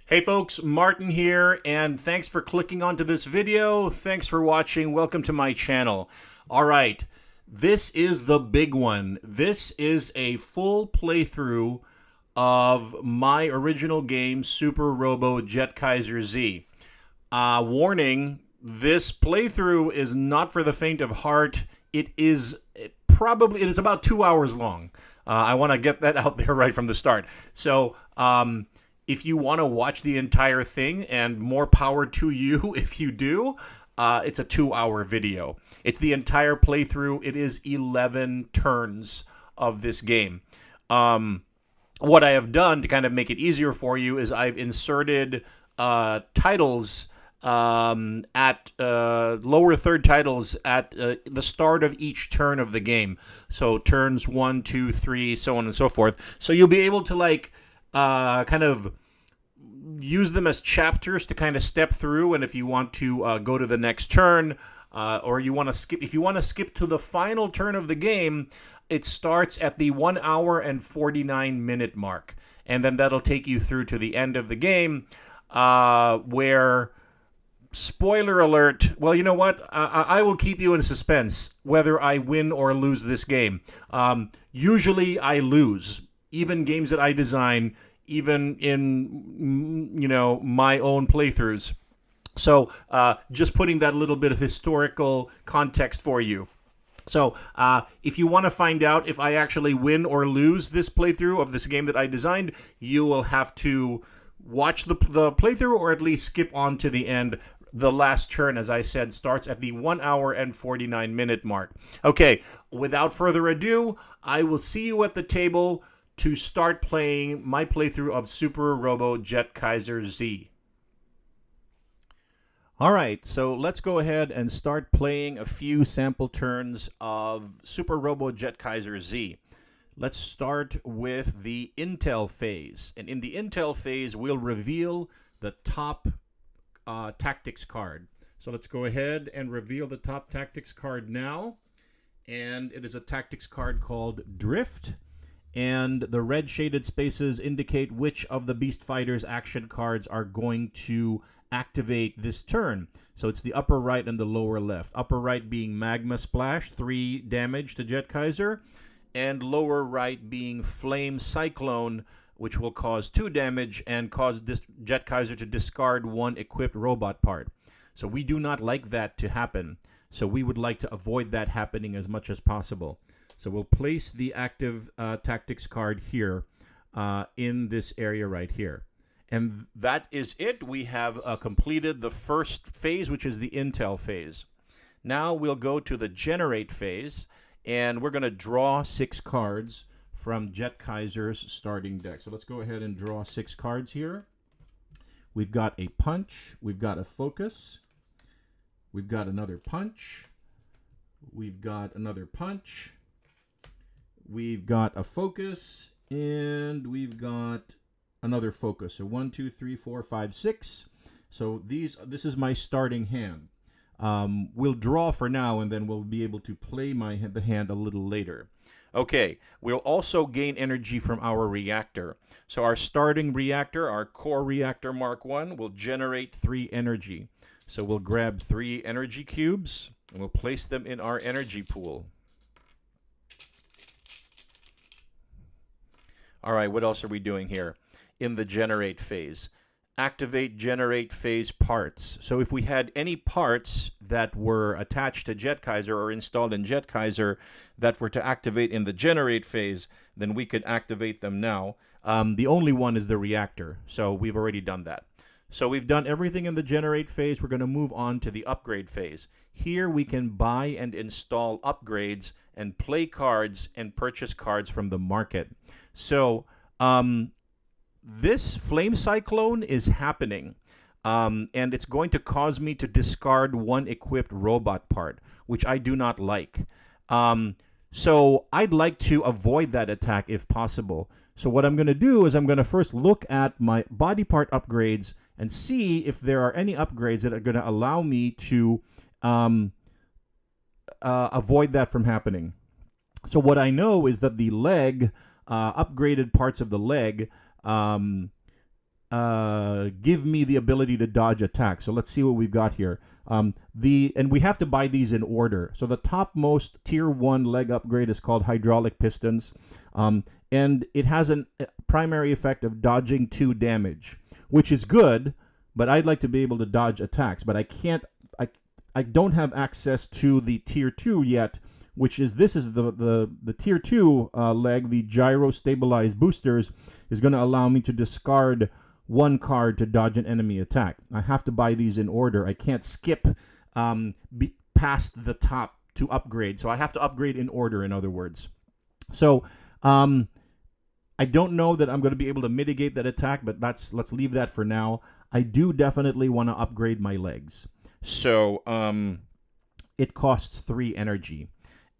Hey folks, Martin here, and thanks for clicking onto this video. Thanks for watching. Welcome to my channel. All right, this is the big one. This is a full playthrough of my original game, Super Robo Jetkaiser Z. Warning, this playthrough is not for the faint of heart. It is about 2 hours long. I want to get that out there right from the start. So, if you want to watch the entire thing, and more power to you if you do, it's a 2-hour video. It's the entire playthrough. It is 11 turns of this game. What I have done to kind of make it easier for you is I've inserted titles at lower third titles at the start of each turn of the game. So turns 1, 2, 3, so on and so forth. So you'll be able to kind of use them as chapters to kind of step through, and if you want to go to the next turn, or you want to skip, if you want to skip to the final turn of the game, it starts at the 1 hour and 49-minute mark, and then that'll take you through to the end of the game, where, spoiler alert, well, you know what? I will keep you in suspense whether I win or lose this game. Usually I lose, even games that I design, even in, my own playthroughs. So just putting that little bit of historical context for you. So if you want to find out if I actually win or lose this playthrough of this game that I designed, you will have to watch the playthrough, or at least skip on to the end. The last turn, as I said, starts at the 1 hour and 49-minute mark. Okay, without further ado, I will see you at the table to start playing my playthrough of Super Robo Jetkaiser Z. All right, so let's go ahead and start playing a few sample turns of Super Robo Jetkaiser Z. Let's start with the Intel phase. And in the Intel phase, we'll reveal the top tactics card. So let's go ahead and reveal the top tactics card now. And it is a tactics card called Drift. And the red shaded spaces indicate which of the Beast Fighter's action cards are going to activate this turn. So it's the upper right and the lower left. Upper right being Magma Splash, 3 damage to Jetkaiser, and lower right being Flame Cyclone, which will cause 2 damage and cause Jetkaiser to discard 1 equipped robot part. So we do not like that to happen. So we would like to avoid that happening as much as possible. So we'll place the active tactics card here in this area right here. And that is it. We have completed the first phase, which is the Intel phase. Now we'll go to the Generate phase, and we're going to draw 6 cards from Jetkaiser's starting deck. So let's go ahead and draw 6 cards here. We've got a Punch. We've got a Focus. We've got another Punch. We've got another Punch. We've got a Focus, and we've got another Focus. So 1, 2, 3, 4, 5, 6. So this is my starting hand. We'll draw for now, and then we'll be able to play the hand a little later. Okay, we'll also gain energy from our reactor. So our starting reactor, our core reactor Mark 1, will generate 3 energy. So we'll grab 3 energy cubes, and we'll place them in our energy pool. All right, what else are we doing here? In the Generate phase, activate Generate phase parts. So if we had any parts that were attached to Jetkaiser or installed in Jetkaiser that were to activate in the Generate phase, then we could activate them now. The only one is the reactor, so we've already done that. So we've done everything in the Generate phase. We're going to move on to the Upgrade phase. Here we can buy and install upgrades and play cards and purchase cards from the market. So this Flame Cyclone is happening, and it's going to cause me to discard 1 equipped robot part, which I do not like. So I'd like to avoid that attack if possible. So what I'm going to do is I'm going to first look at my body part upgrades and see if there are any upgrades that are going to allow me to avoid that from happening. So what I know is that the leg, upgraded parts of the leg, give me the ability to dodge attacks. So let's see what we've got here. And we have to buy these in order. So the topmost tier 1 leg upgrade is called hydraulic pistons, and it has a primary effect of dodging 2 damage, which is good. But I'd like to be able to dodge attacks, but I can't. I don't have access to the tier 2 yet, which is the tier 2 leg. The gyro stabilized boosters is going to allow me to discard 1 card to dodge an enemy attack. I have to buy these in order. I can't skip past the top to upgrade. So I have to upgrade in order, in other words. So I don't know that I'm going to be able to mitigate that attack, but let's leave that for now. I do definitely want to upgrade my legs. So it costs 3 energy.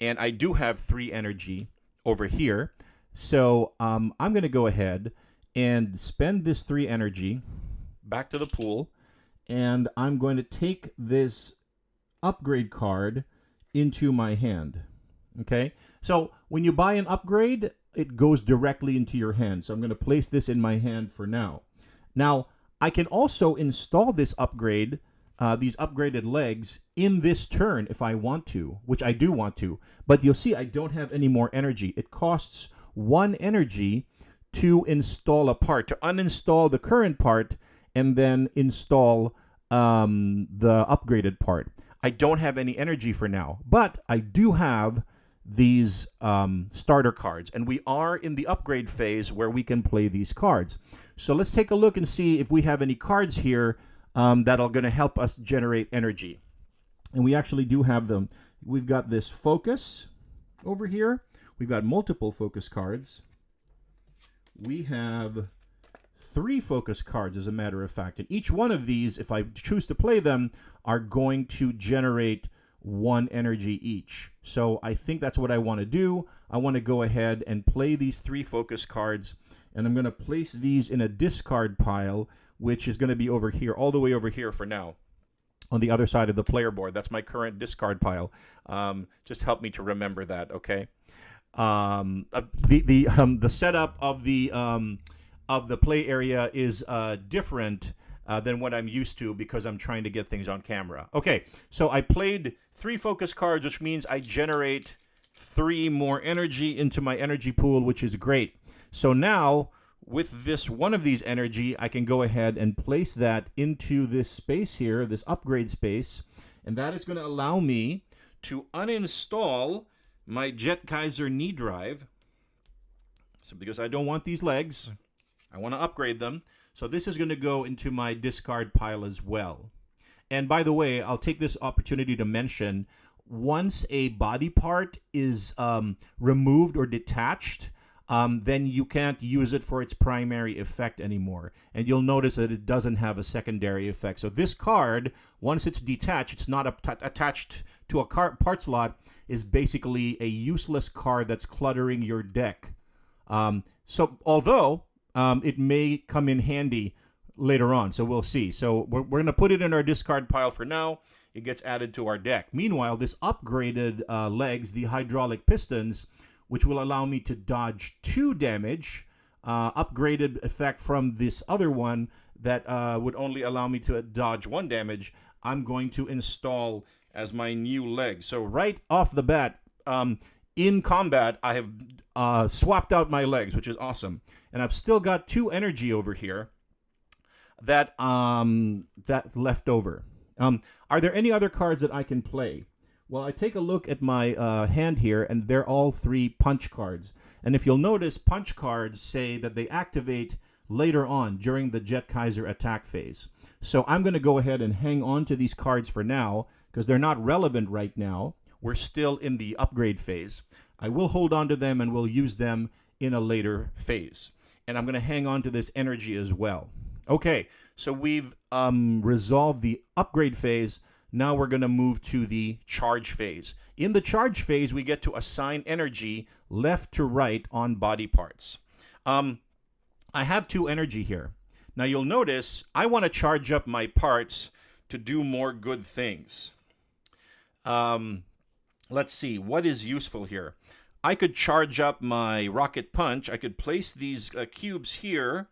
And I do have 3 energy over here. So I'm going to go ahead and spend this 3 energy back to the pool. And I'm going to take this upgrade card into my hand. Okay? So when you buy an upgrade, it goes directly into your hand. So I'm going to place this in my hand for now. Now, I can also install this upgrade, these upgraded legs, in this turn if I want to, which I do want to. But you'll see I don't have any more energy. It costs 1 energy to install a part, to uninstall the current part, and then install the upgraded part. I don't have any energy for now, but I do have these starter cards, and we are in the upgrade phase where we can play these cards. So let's take a look and see if we have any cards here that are going to help us generate energy. And we actually do have them. We've got this focus over here. We've got multiple focus cards. We have 3 focus cards, as a matter of fact. And each one of these, if I choose to play them, are going to generate 1 energy each. So I think that's what I want to do. I want to go ahead and play these 3 focus cards, and I'm going to place these in a discard pile, which is going to be over here, all the way over here for now, on the other side of the player board. That's my current discard pile. Just help me to remember that, okay? The setup of the play area is different than what I'm used to because I'm trying to get things on camera. Okay, so I played 3 focus cards, which means I generate 3 more energy into my energy pool, which is great. So now, with this one of these energy, I can go ahead and place that into this space here, this upgrade space, and that is going to allow me to uninstall my Jetkaiser knee drive. So because I don't want these legs, I want to upgrade them. So this is going to go into my discard pile as well. And by the way, I'll take this opportunity to mention, once a body part is removed or detached, then you can't use it for its primary effect anymore. And you'll notice that it doesn't have a secondary effect. So this card, once it's detached, it's not attached to a part slot, is basically a useless card that's cluttering your deck. So although it may come in handy later on, so we'll see. So we're going to put it in our discard pile for now. It gets added to our deck. Meanwhile, this upgraded legs, the hydraulic pistons, which will allow me to dodge 2 damage, upgraded effect from this other one that would only allow me to dodge 1 damage, I'm going to install as my new leg. So right off the bat, in combat, I have swapped out my legs, which is awesome. And I've still got 2 energy over here that left over. Are there any other cards that I can play? Well, I take a look at my hand here, and they're all 3 punch cards. And if you'll notice, punch cards say that they activate later on during the Jetkaiser attack phase. So I'm going to go ahead and hang on to these cards for now, because they're not relevant right now. We're still in the upgrade phase. I will hold on to them, and we'll use them in a later phase. And I'm going to hang on to this energy as well. Okay, so we've resolved the upgrade phase. Now we're going to move to the charge phase. In the charge phase, we get to assign energy left to right on body parts. I have 2 energy here. Now you'll notice I want to charge up my parts to do more good things. Let's see, what is useful here? I could charge up my rocket punch. I could place these cubes here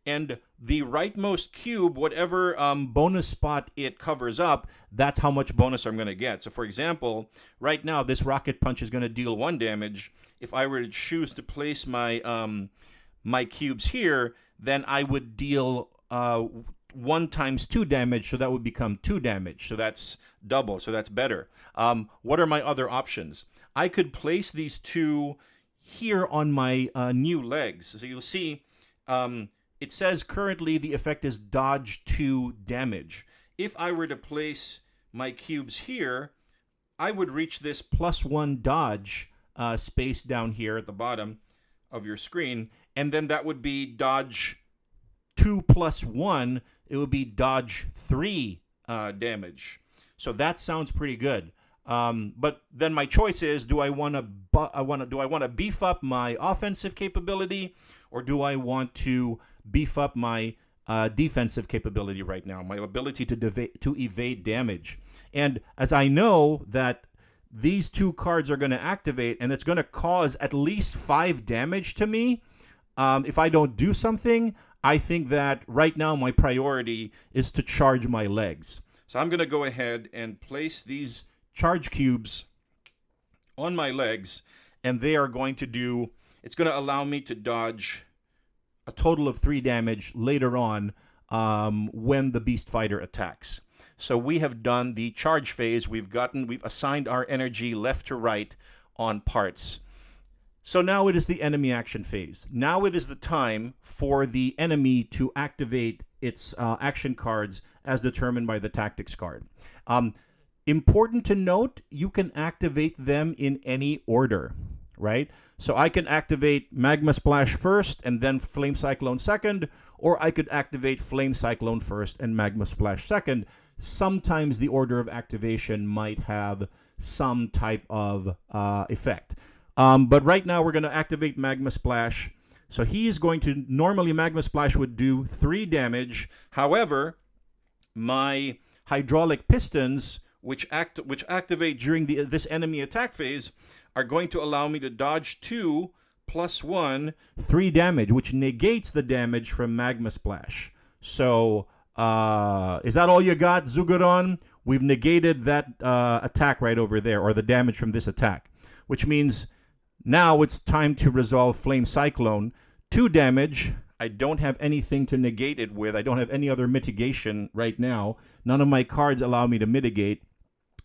And the rightmost cube, whatever bonus spot it covers up, that's how much bonus I'm going to get. So for example, right now this rocket punch is going to deal 1 damage. If I were to choose to place my my cubes here, then I would deal 1 times 2 damage, so that would become 2 damage. So that's double, so that's better. What are my other options? I could place these 2 here on my new legs. So you'll see it says currently the effect is dodge 2 damage. If I were to place my cubes here, I would reach this +1 dodge space down here at the bottom of your screen, and then that would be dodge 2 plus 1. It would be dodge 3 damage. So that sounds pretty good. But then my choice is: do I want to beef up my offensive capability, or do I want to beef up my defensive capability right now, my ability to evade damage? And as I know that these 2 cards are going to activate, and it's going to cause at least 5 damage to me if I don't do something, I think that right now my priority is to charge my legs. So I'm going to go ahead and place these charge cubes on my legs, and they are going to do, it's going to allow me to dodge a total of 3 damage later on when the Beast Fighter attacks. So we have done the charge phase. We've assigned our energy left to right on parts. So now it is the enemy action phase. Now it is the time for the enemy to activate its action cards as determined by the tactics card. Important to note, you can activate them in any order, right? So I can activate Magma Splash first and then Flame Cyclone second, or I could activate Flame Cyclone first and Magma Splash second. Sometimes the order of activation might have some type of effect. But right now we're going to activate Magma Splash. So he is going to, normally Magma Splash would do 3 damage. However, my hydraulic pistons, which activate during this enemy attack phase, are going to allow me to dodge 2 plus 1, 3 damage, which negates the damage from Magma Splash. So, is that all you got, Zugaron? We've negated that attack right over there, or the damage from this attack, which means now it's time to resolve Flame Cyclone. 2 damage. I don't have anything to negate it with. I don't have any other mitigation right now. None of my cards allow me to mitigate.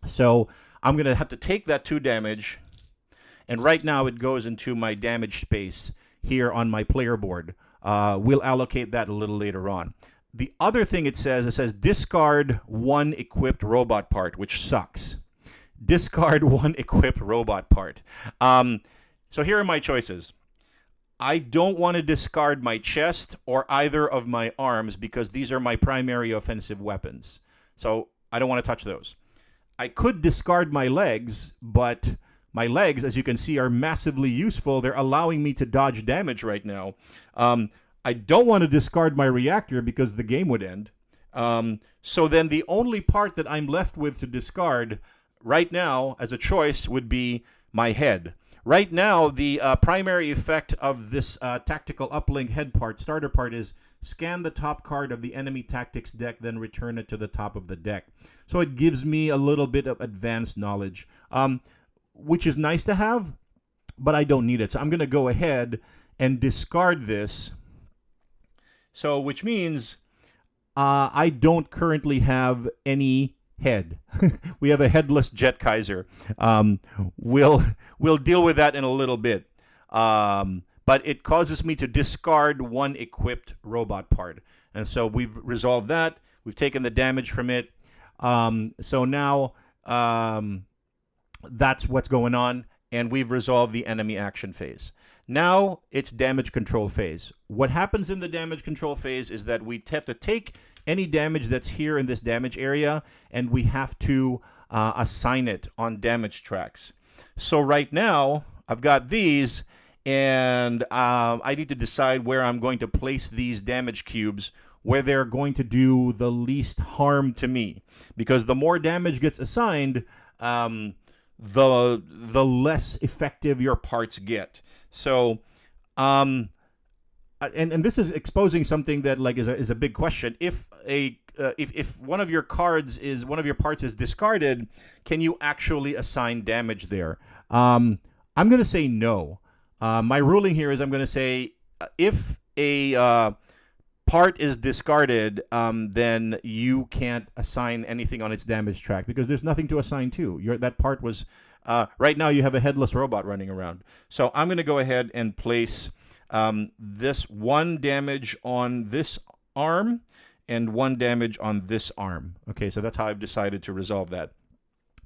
So I'm going to have to take that 2 damage, and right now it goes into my damage space here on my player board. We'll allocate that a little later on. The other thing it says discard 1 equipped robot part, which sucks. Discard 1 equipped robot part. So here are my choices. I don't want to discard my chest or either of my arms because these are my primary offensive weapons. So I don't want to touch those. I could discard my legs, but my legs, as you can see, are massively useful. They're allowing me to dodge damage right now. I don't want to discard my reactor because the game would end. So then the only part that I'm left with to discard right now as a choice would be my head. Right now, the primary effect of this tactical uplink head part, starter part, is scan the top card of the enemy tactics deck, then return it to the top of the deck. So it gives me a little bit of advanced knowledge, which is nice to have, but I don't need it. So I'm going to go ahead and discard this. So which means I don't currently have any head. We have a headless Jetkaiser. We'll deal with that in a little bit. But it causes me to discard 1 equipped robot part. And so we've resolved that. We've taken the damage from it. So now that's what's going on. And we've resolved the enemy action phase. Now it's damage control phase. What happens in the damage control phase is that we have to take any damage that's here in this damage area, and we have to assign it on damage tracks. So right now, I've got these, and I need to decide where I'm going to place these damage cubes, where they're going to do the least harm to me. Because the more damage gets assigned, the less effective your parts get. So and this is exposing something that like is a big question. If one of your cards is one of your parts is discarded, can you actually assign damage there? I'm going to say no. My ruling here is I'm going to say if a part is discarded, then you can't assign anything on its damage track because there's nothing to assign to. That part was right now you have a headless robot running around. So I'm going to go ahead and place this 1 damage on this arm and 1 damage on this arm. Okay, so that's how I've decided to resolve that.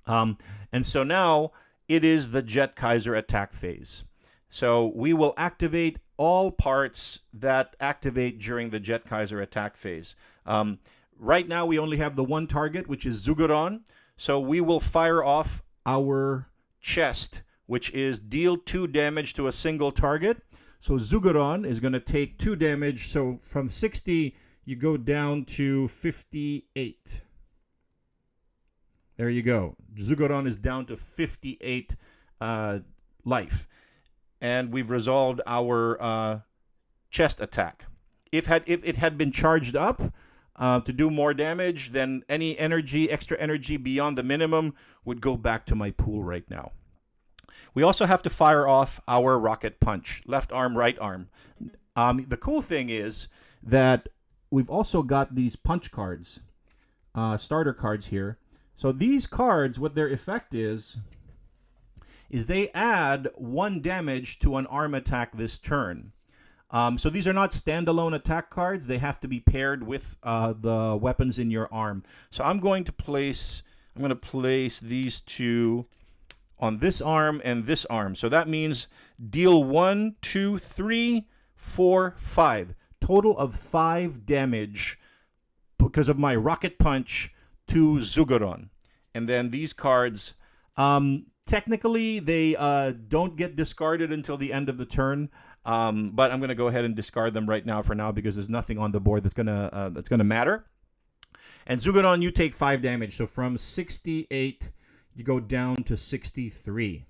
And so now it is the Jetkaiser attack phase. So we will activate all parts that activate during the Jetkaiser attack phase. Right now we only have the 1 target, which is Zugoron. So we will fire off our chest, which is deal 2 damage to a single target. So Zugoron is going to take 2 damage. So from 60, you go down to 58. There you go. Zugoron is down to 58 life. And we've resolved our chest attack. If it had been charged up to do more damage, then any extra energy beyond the minimum would go back to my pool right now. We also have to fire off our rocket punch, left arm, right arm. The cool thing is that we've also got these punch cards, starter cards here. So these cards, what their effect is they add 1 damage to an arm attack this turn. So these are not standalone attack cards. They have to be paired with the weapons in your arm. So I'm going to place these 2 on this arm and this arm. So that means deal 1, 2, 3, 4, 5. Total of 5 damage because of my rocket punch to Zugoron. And then these cards, technically they don't get discarded until the end of the turn. But I'm going to go ahead and discard them right now for now because there's nothing on the board that's gonna matter. And Zugoron, you take 5 damage. So from 68, you go down to 63.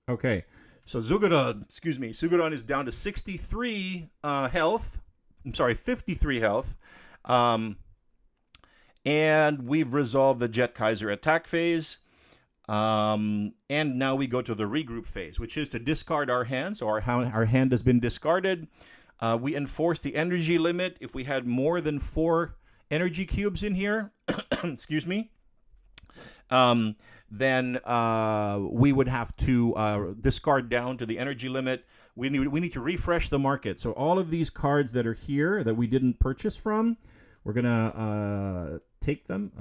Okay, so Zugoron is down to 63 health. I'm sorry, 53 health. And we've resolved the Jetkaiser attack phase. And now we go to the regroup phase, which is to discard our hand. So our hand has been discarded. We enforce the energy limit. If we had more than 4 energy cubes in here, excuse me, then we would have to discard down to the energy limit. We need to refresh the market. So all of these cards that are here that we didn't purchase from, we're gonna take them.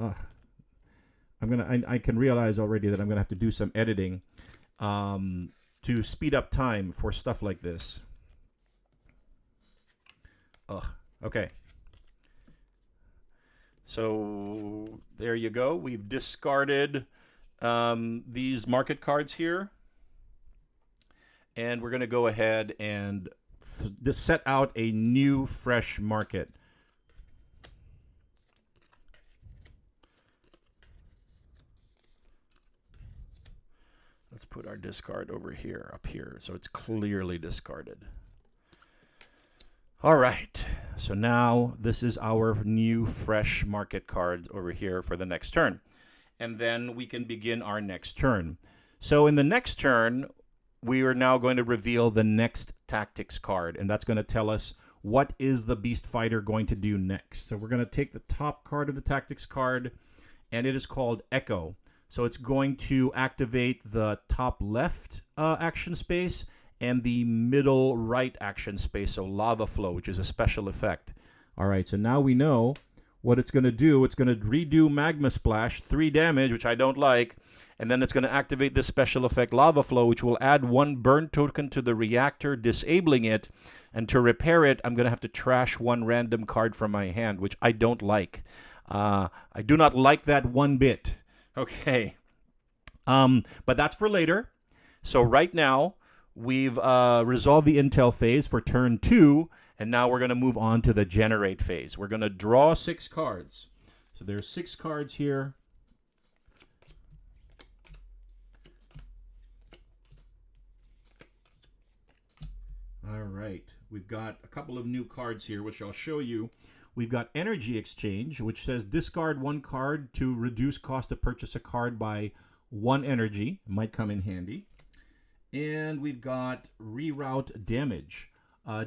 I can realize already that I'm gonna have to do some editing to speed up time for stuff like this. Okay. So there you go. We've discarded these market cards here. And we're going to go ahead and just set out a new fresh market. Let's put our discard over here, up here, so it's clearly discarded. All right, so now this is our new fresh market card over here for the next turn. And then we can begin our next turn. So in the next turn, we are now going to reveal the next tactics card, and that's going to tell us what is the Beast Fighter going to do next. So we're going to take the top card of the tactics card, and it is called Echo. So it's going to activate the top left action space and the middle right action space, so Lava Flow, which is a special effect. All right, so now we know what it's going to do. It's going to redo Magma Splash, 3 damage, which I don't like, and then it's going to activate this special effect Lava Flow, which will add 1 burn token to the reactor, disabling it, and to repair it, I'm going to have to trash 1 random card from my hand, which I don't like. I do not like that one bit. Okay, but that's for later. So right now, we've resolved the intel phase for turn 2, and now we're going to move on to the generate phase. We're going to draw 6 cards. So there's 6 cards here. right. We've got a couple of new cards here, which I'll show you. We've got Energy Exchange, which says discard one card to reduce cost to purchase a card by 1 energy. Might come in handy. And we've got Reroute Damage.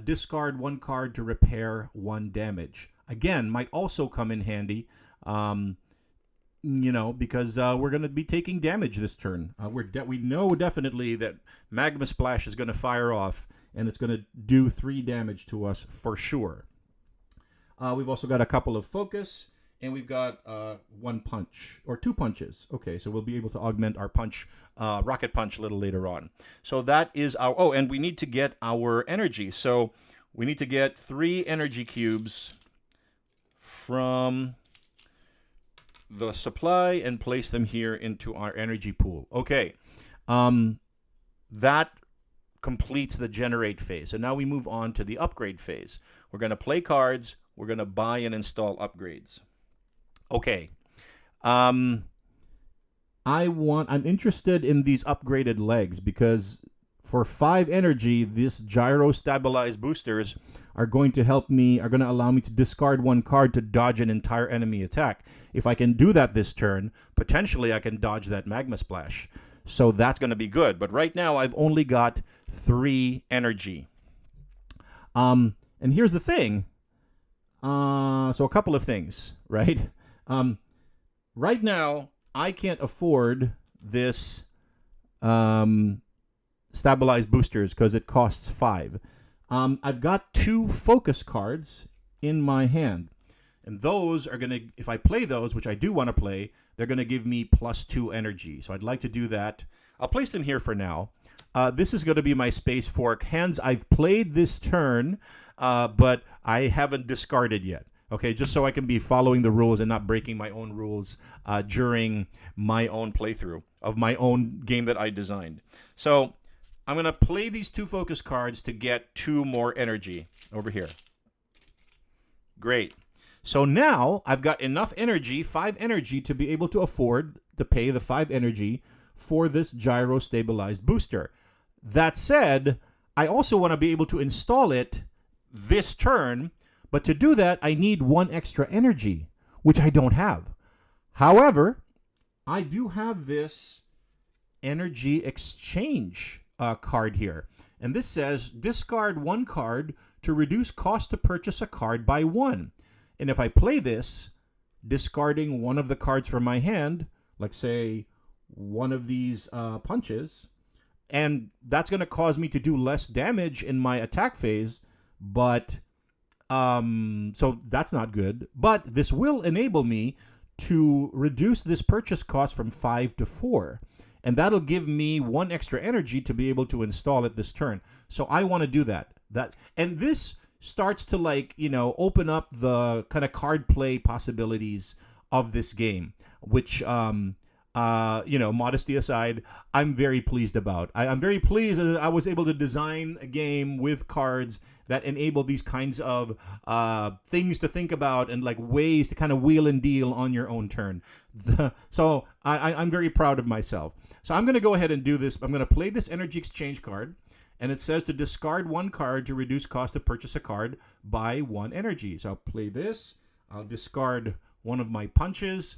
Discard one card to repair 1 damage. Again, might also come in handy, because we're going to be taking damage this turn. We know definitely that Magma Splash is going to fire off, and it's going to do 3 damage to us for sure. We've also got a couple of focus, and we've got 1 punch, or 2 punches. Okay, so we'll be able to augment our punch, rocket punch a little later on. So that is our, oh, and we need to get our energy. So we need to get 3 energy cubes from the supply and place them here into our energy pool. Okay, that completes the generate phase. So now we move on to the upgrade phase. We're going to play cards. We're going to buy and install upgrades. Okay. I'm interested in these upgraded legs because for 5 energy, these gyro stabilized boosters are going to allow me to discard 1 card to dodge an entire enemy attack. If I can do that this turn, potentially I can dodge that Magma Splash. So that's going to be good. But right now I've only got 3 energy. And here's the thing. So a couple of things, right? Right now, I can't afford this stabilized boosters because it costs 5. I've got 2 focus cards in my hand. And those are going to, if I play those, which I do want to play, they're going to give me +2 energy. So I'd like to do that. I'll place them here for now. This is going to be my Space Fork. Hands I've played this turn, but I haven't discarded yet. Okay, just so I can be following the rules and not breaking my own rules during my own playthrough of my own game that I designed. So I'm going to play these 2 focus cards to get 2 more energy over here. Great. So now I've got enough energy, 5 energy, to be able to afford to pay the 5 energy for this gyro stabilized booster. That said, I also want to be able to install it this turn, but to do that, I need 1 extra energy, which I don't have. However, I do have this energy exchange card here. And this says, discard 1 card to reduce cost to purchase a card by 1. And if I play this, discarding 1 of the cards from my hand, like say 1 of these punches, and that's going to cause me to do less damage in my attack phase, but so that's not good. But this will enable me to reduce this purchase cost from 5 to 4. And that'll give me 1 extra energy to be able to install it this turn. So I want to do that. And this starts to open up the kind of card play possibilities of this game, which modesty aside, I'm very pleased about. I'm very pleased that I was able to design a game with cards that enable these kinds of things to think about and ways to kind of wheel and deal on your own turn. So I'm very proud of myself. So I'm going to go ahead and do this. I'm going to play this energy exchange card, and it says to discard 1 card to reduce cost to purchase a card by 1 energy. So I'll play this. I'll discard 1 of my punches.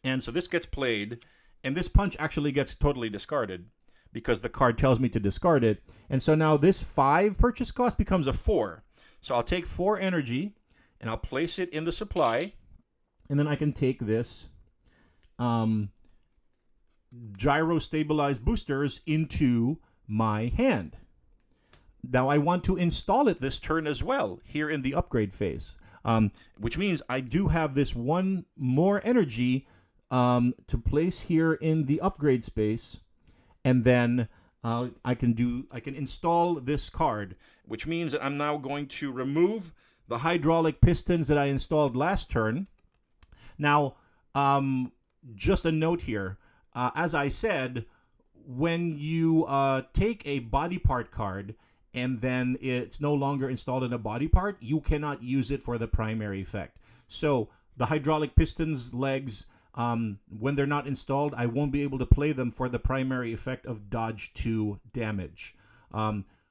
And so this gets played, and this punch actually gets totally discarded because the card tells me to discard it. And so now this 5 purchase cost becomes a 4. So I'll take 4 energy, and I'll place it in the supply, and then I can take this gyro stabilized boosters into my hand. Now I want to install it this turn as well here in the upgrade phase, which means I do have this 1 more energy to place here in the upgrade space, and then I can install this card, which means that I'm now going to remove the hydraulic pistons that I installed last turn. Now, just a note here, as I said, when you take a body part card and then it's no longer installed in a body part, you cannot use it for the primary effect. So the hydraulic pistons legs, when they're not installed, I won't be able to play them for the primary effect of dodge 2 damage.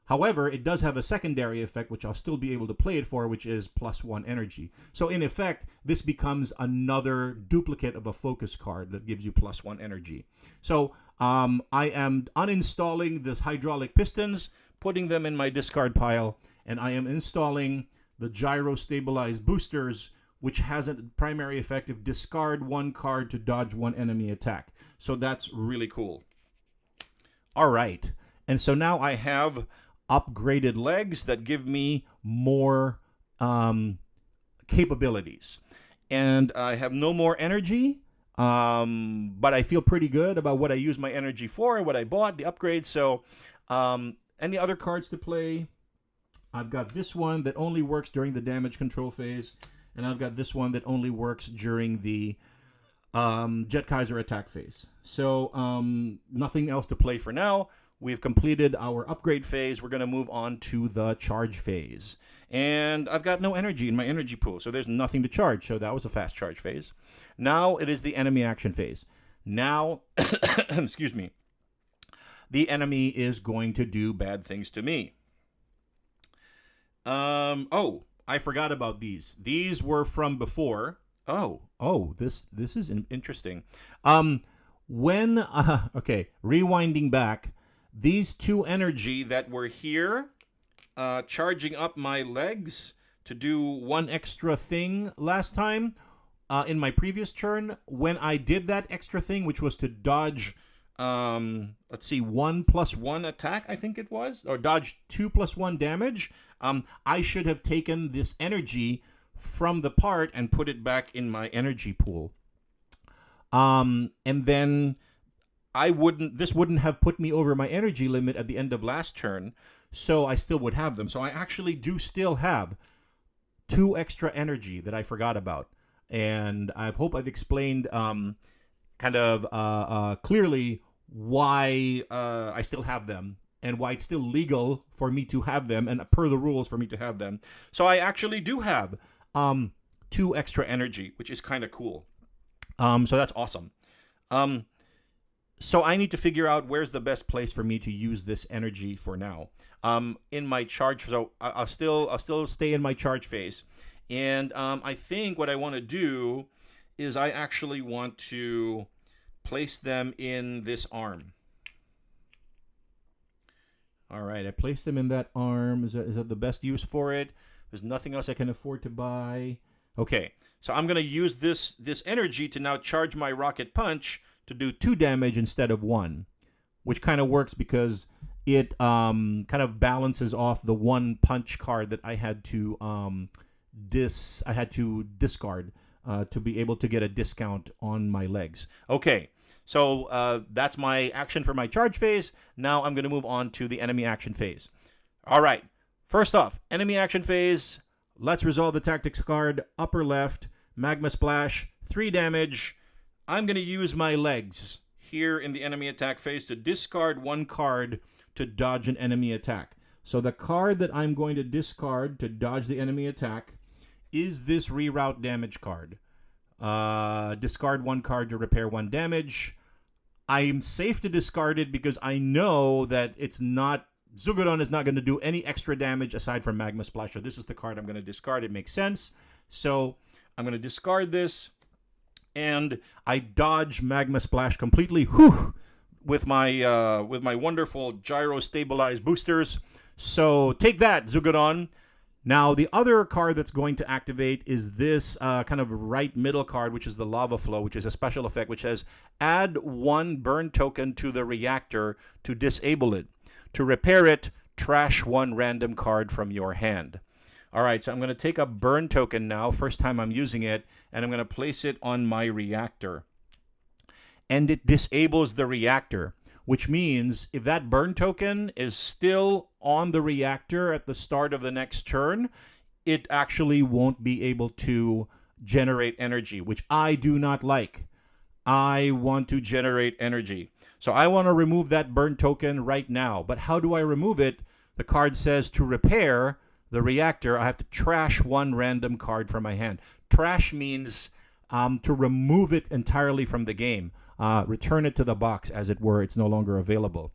However, it does have a secondary effect, which I'll still be able to play it for, which is +1 energy. So in effect, this becomes another duplicate of a focus card that gives you +1 energy. So I am uninstalling this hydraulic pistons, putting them in my discard pile, and I am installing the gyro stabilized boosters, which has a primary effect of discard 1 card to dodge 1 enemy attack. So that's really cool. All right. And so now I have upgraded legs that give me more capabilities. And I have no more energy, but I feel pretty good about what I use my energy for and what I bought, the upgrades. So any other cards to play? I've got this one that only works during the damage control phase, and I've got this one that only works during the Jetkaiser attack phase. So nothing else to play for now. We've completed our upgrade phase. We're going to move on to the charge phase. And I've got no energy in my energy pool, so there's nothing to charge. So that was a fast charge phase. Now it is the enemy action phase. Now, excuse me, the enemy is going to do bad things to me. Oh, I forgot about these. These were from before. Oh, this is interesting. Okay, rewinding back. These 2 energy that were here, charging up my legs to do 1 extra thing last time in my previous turn. When I did that extra thing, which was to dodge, 1 + 1 attack, I think it was, or dodge 2 + 1 damage, I should have taken this energy from the part and put it back in my energy pool. And then this wouldn't have put me over my energy limit at the end of last turn, so I still would have them. So I actually do still have 2 extra energy that I forgot about. And I hope I've explained clearly why I still have them and why it's still legal for me to have them and per the rules for me to have them. So I actually do have 2 extra energy, which is kind of cool. So that's awesome. So I need to figure out where's the best place for me to use this energy for now. In my charge, so I'll still stay in my charge phase, and I think what I want to do is I actually want to place them in this arm. All right, I placed them in that arm. Is that the best use for it? There's nothing else I can afford to buy. Okay, so I'm going to use this energy to now charge my rocket punch to do 2 damage instead of 1, which kind of works because it kind of balances off the 1 punch card that I had to discard to be able to get a discount on my legs. Okay, so that's my action for my charge phase. Now I'm going to move on to the enemy action phase. All right, first off, enemy action phase. Let's resolve the tactics card, upper left, magma splash, 3 damage. I'm going to use my legs here in the enemy attack phase to discard 1 card to dodge an enemy attack. So the card that I'm going to discard to dodge the enemy attack is this reroute damage card. Discard 1 card to repair 1 damage. I'm safe to discard it because I know that Zugudon is not going to do any extra damage aside from Magma Splash. So this is the card I'm going to discard. It makes sense. So I'm going to discard this, and I dodge Magma Splash completely with my wonderful gyro stabilized boosters. So take that, Zugudon. Now, the other card that's going to activate is this kind of right middle card, which is the Lava Flow, which is a special effect, which says add 1 burn token to the reactor to disable it. To repair it, trash 1 random card from your hand. All right, so I'm going to take a burn token now, first time I'm using it, and I'm going to place it on my reactor. And it disables the reactor, which means if that burn token is still on the reactor at the start of the next turn, it actually won't be able to generate energy, which I do not like. I want to generate energy. So I want to remove that burn token right now. But how do I remove it? The card says to repair the reactor, I have to trash 1 random card from my hand. Trash means to remove it entirely from the game. Return it to the box, as it were. It's no longer available.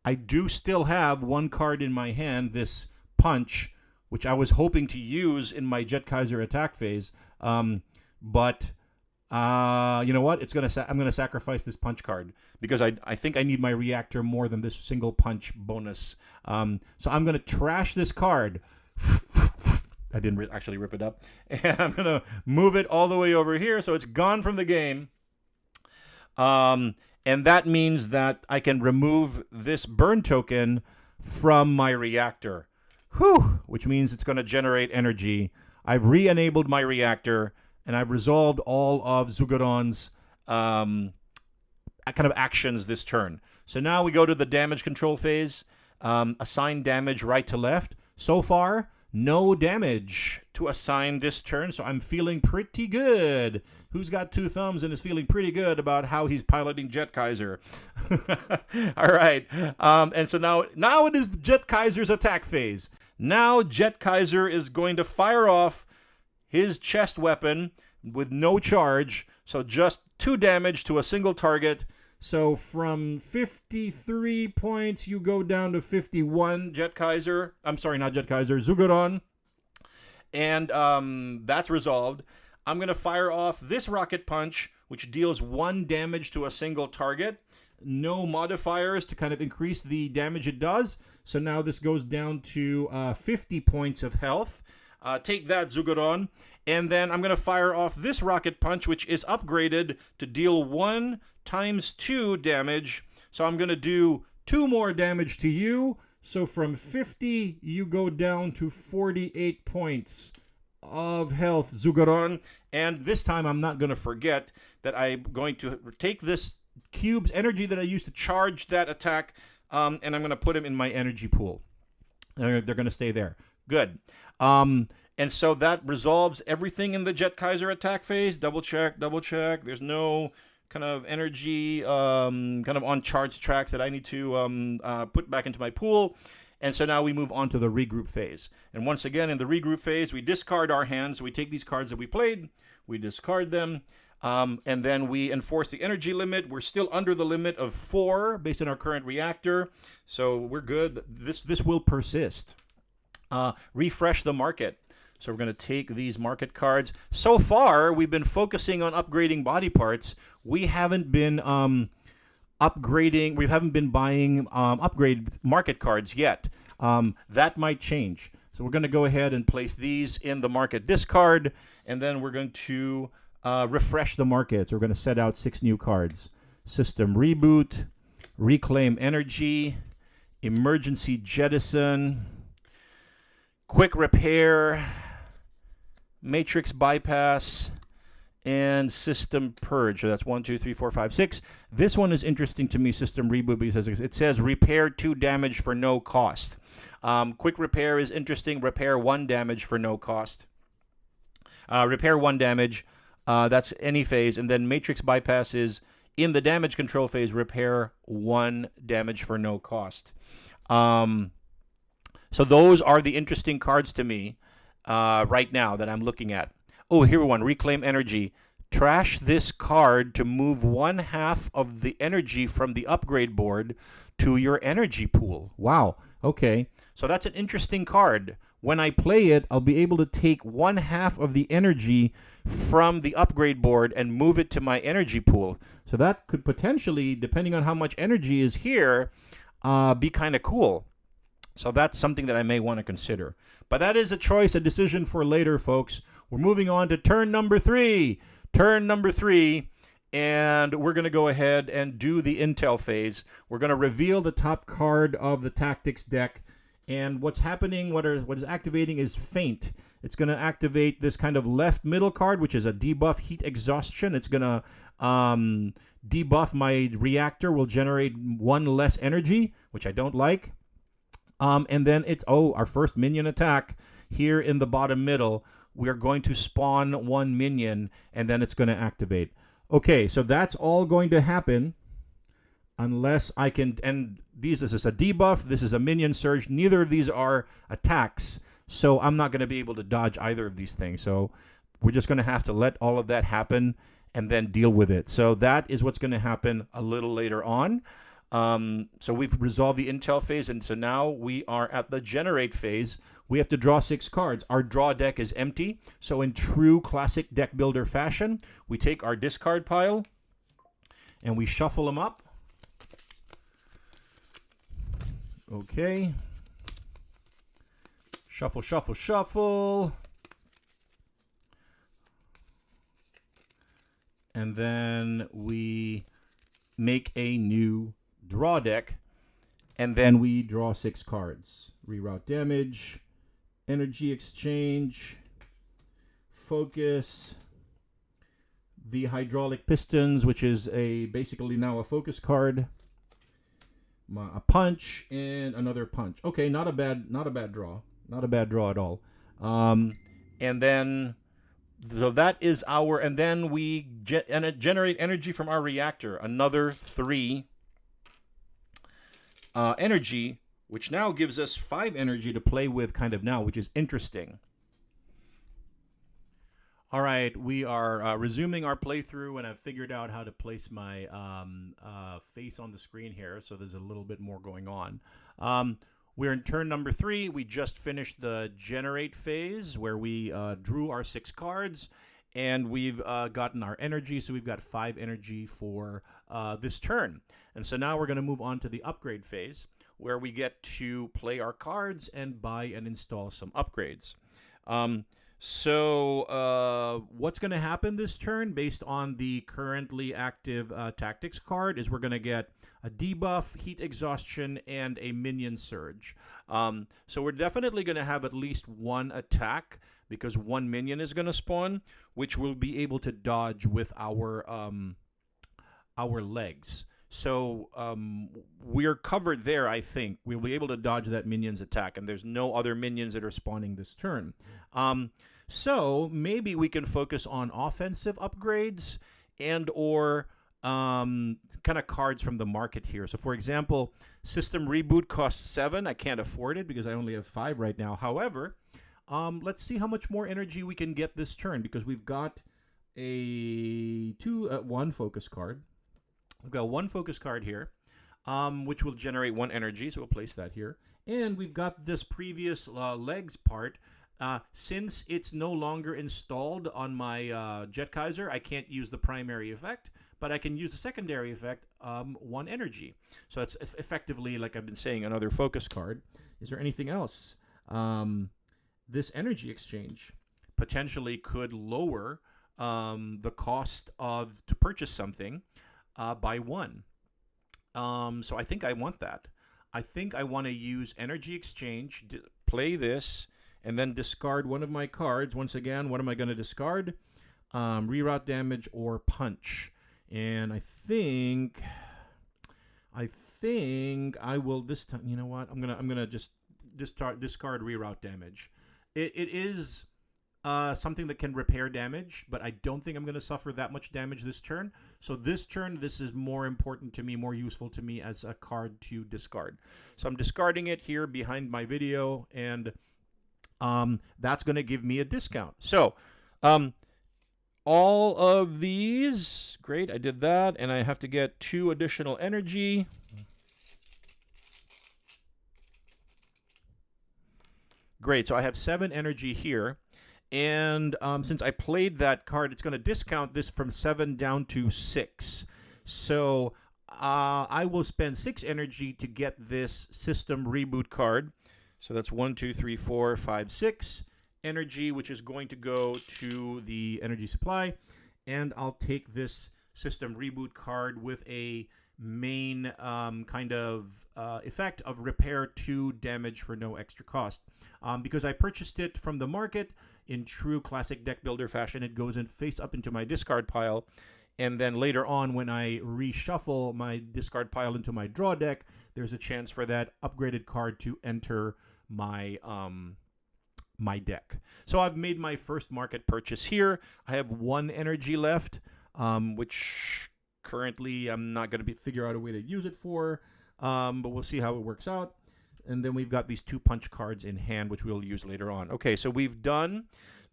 I do still have one card in my hand, this punch, which I was hoping to use in my Jetkaiser attack phase. But you know what? I'm gonna sacrifice this punch card because I think I need my reactor more than this single punch bonus. So I'm gonna trash this card. I didn't actually rip it up, and I'm gonna move it all the way over here, so it's gone from the game. And that means that I can remove this burn token from my reactor. Whew, which means it's going to generate energy. I've re-enabled my reactor, and I've resolved all of Zugaron's kind of actions this turn. So now we go to the damage control phase. Assign damage right to left. So far, no damage to assign this turn, so I'm feeling pretty good. Who's got two thumbs and is feeling pretty good about how he's piloting Jetkaiser? All right. And so now it is Jetkaiser's attack phase. Now Jetkaiser is going to fire off his chest weapon with no charge, so just 2 damage to a single target. So from 53 points, you go down to 51, Jetkaiser. I'm sorry, not Jetkaiser, Zugaron. And that's resolved. I'm going to fire off this rocket punch, which deals 1 damage to a single target. No modifiers to kind of increase the damage it does. So now this goes down to 50 points of health. Take that, Zugaron. And then I'm going to fire off this rocket punch, which is upgraded to deal 1 times 2 damage. So I'm going to do 2 more damage to you. So from 50, you go down to 48 points of health, Zugaron. And this time I'm not going to forget that I'm going to take this cube's energy that I used to charge that attack, and I'm going to put him in my energy pool. They're going to stay there. Good. And so that resolves everything in the Jetkaiser attack phase. Double check. There's no kind of energy kind of on charge tracks that I need to put back into my pool. And so now we move on to the regroup phase. And once again, in the regroup phase, we discard our hands. We take these cards that we played, we discard them, and then we enforce the energy limit. We're still under the limit of 4 based on our current reactor. So we're good. This will persist. Refresh the market. So we're going to take these market cards. So far, we've been focusing on upgrading body parts. We haven't been upgrading. We haven't been buying upgrade market cards yet. That might change. So we're going to go ahead and place these in the market discard, and then we're going to refresh the market. So we're going to set out 6 new cards. System Reboot, Reclaim Energy, Emergency Jettison, Quick Repair, Matrix Bypass, and System Purge. So that's 1, 2, 3, 4, 5, 6. This one is interesting to me, System Reboot, because it says repair 2 damage for no cost. Quick Repair is interesting. Repair 1 damage for no cost. Repair 1 damage. That's any phase. And then Matrix Bypass is in the damage control phase. Repair 1 damage for no cost. So those are the interesting cards to me right now that I'm looking at. Oh, here one, Reclaim Energy. Trash this card to move 1/2 of the energy from the upgrade board to your energy pool. Wow. Okay. So that's an interesting card. When I play it, I'll be able to take 1/2 of the energy from the upgrade board and move it to my energy pool. So that could potentially, depending on how much energy is here, be kind of cool. So that's something that I may want to consider. But that is a choice, a decision for later, folks. We're moving on to turn number 3. Turn number 3, and we're going to go ahead and do the intel phase. We're going to reveal the top card of the tactics deck. And what's happening, what is activating is Feint. It's going to activate this kind of left middle card, which is a debuff heat exhaustion. It's going to debuff my reactor, will generate 1 less energy, which I don't like. And then it's, our first minion attack here in the bottom middle. We are going to spawn 1 minion, and then it's going to activate. Okay, so that's all going to happen unless I can, and this is a debuff, this is a minion surge. Neither of these are attacks, so I'm not going to be able to dodge either of these things. So we're just going to have to let all of that happen and then deal with it. So that is what's going to happen a little later on. So we've resolved the intel phase, and so now we are at the generate phase. We have to draw 6 cards. Our draw deck is empty. So in true classic deck builder fashion, we take our discard pile and we shuffle them up. Okay. Shuffle, shuffle, shuffle. And then we make a new draw deck. And then we draw 6 cards. Reroute damage, energy exchange, focus, the hydraulic pistons, which is basically now a focus card, a punch, and another punch. Okay, not a bad draw. Not a bad draw at all. And then, so that is our, and then we generate energy from our reactor. Another 3 energy, which now gives us 5 energy to play with kind of now, which is interesting. All right, we are resuming our playthrough, and I've figured out how to place my face on the screen here, so there's a little bit more going on. We're in turn number 3. We just finished the generate phase, where we drew our 6 cards, and we've gotten our energy, so we've got 5 energy for this turn. And so now we're going to move on to the upgrade phase, where we get to play our cards and buy and install some upgrades. So what's going to happen this turn, based on the currently active tactics card, is we're going to get a debuff, heat exhaustion, and a minion surge. So we're definitely going to have at least 1 attack, because 1 minion is going to spawn, which we'll be able to dodge with our legs. So we're covered there, I think. We'll be able to dodge that minion's attack, and there's no other minions that are spawning this turn. So maybe we can focus on offensive upgrades and or kind of cards from the market here. So, for example, System Reboot costs 7. I can't afford it because I only have 5 right now. However, let's see how much more energy we can get this turn, because we've got one focus card. We've got 1 focus card here, which will generate 1 energy, so we'll place that here. And we've got this previous legs part. Since it's no longer installed on my Jetkaiser, I can't use the primary effect, but I can use the secondary effect, 1 energy. So that's effectively, like I've been saying, another focus card. Is there anything else? This energy exchange potentially could lower the cost to purchase something by 1. So I think I want that. I think I want to use energy exchange, play this, and then discard one of my cards. Once again, what am I going to discard? Reroute damage or punch. And I think I will this time. You know what? I'm gonna just discard reroute damage. It is something that can repair damage, but I don't think I'm going to suffer that much damage this turn. So this turn, this is more important to me, more useful to me as a card to discard. So I'm discarding it here behind my video, and that's going to give me a discount. So all of these, great, I did that, and I have to get 2 additional energy. Great, so I have 7 energy here. And since I played that card, it's going to discount this from 7 down to 6. So I will spend 6 energy to get this System Reboot card. So that's 1, 2, 3, 4, 5, 6 energy, which is going to go to the energy supply. And I'll take this System Reboot card with a main kind of effect of repair 2 damage for no extra cost. Because I purchased it from the market in true classic deck builder fashion, it goes in face up into my discard pile. And then later on, when I reshuffle my discard pile into my draw deck, there's a chance for that upgraded card to enter my my deck. So I've made my first market purchase here. I have 1 energy left, which currently I'm not going to figure out a way to use it for, but we'll see how it works out. And then we've got these 2 punch cards in hand, which we'll use later on. Okay, so we've done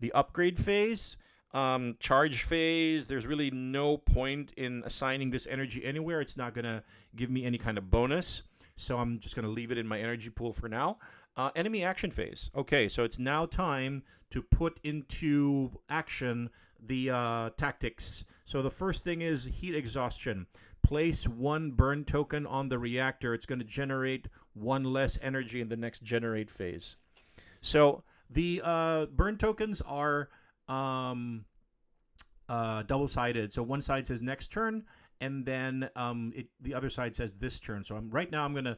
the upgrade phase. charge phase. There's really no point in assigning this energy anywhere. It's not going to give me any kind of bonus. So I'm just going to leave it in my energy pool for now. Enemy action phase. Okay, so it's now time to put into action the tactics. So the first thing is heat exhaustion. Place one burn token on the reactor. It's going to generate one less energy in the next generate phase. So the burn tokens are double-sided. So one side says next turn, and then the other side says this turn. So right now I'm going to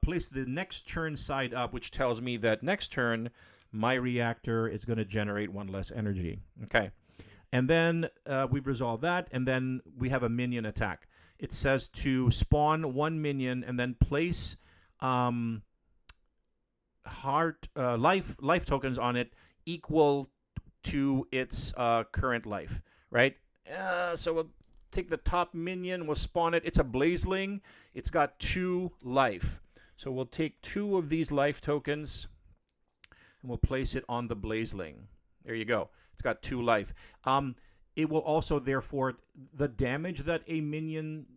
place the next turn side up, which tells me that next turn my reactor is going to generate one less energy. Okay. And then we've resolved that, and then we have a minion attack. It says to spawn one minion and then place life tokens on it equal to its current life, right? So we'll take the top minion, we'll spawn it. It's a Blazeling. It's got 2 life. So we'll take 2 of these life tokens and we'll place it on the Blazeling. There you go. It's got 2 life. It will also, therefore, the damage that a minion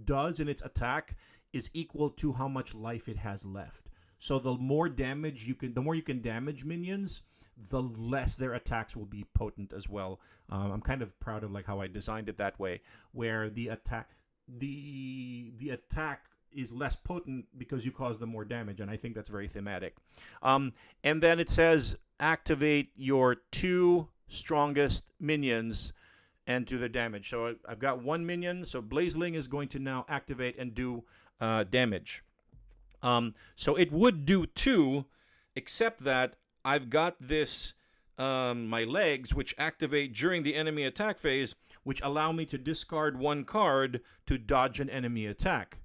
does in its attack is equal to how much life it has left. So the more you can damage minions, the less their attacks will be potent as well. I'm kind of proud of like how I designed it that way, where the attack is less potent because you cause them more damage, and I think that's very thematic. And then it says activate your 2 strongest minions and do the damage. So I've got 1 minion, so Blazeling is going to now activate and do damage. So it would do 2, except that I've got this, my legs, which activate during the enemy attack phase, which allow me to discard 1 card to dodge an enemy attack.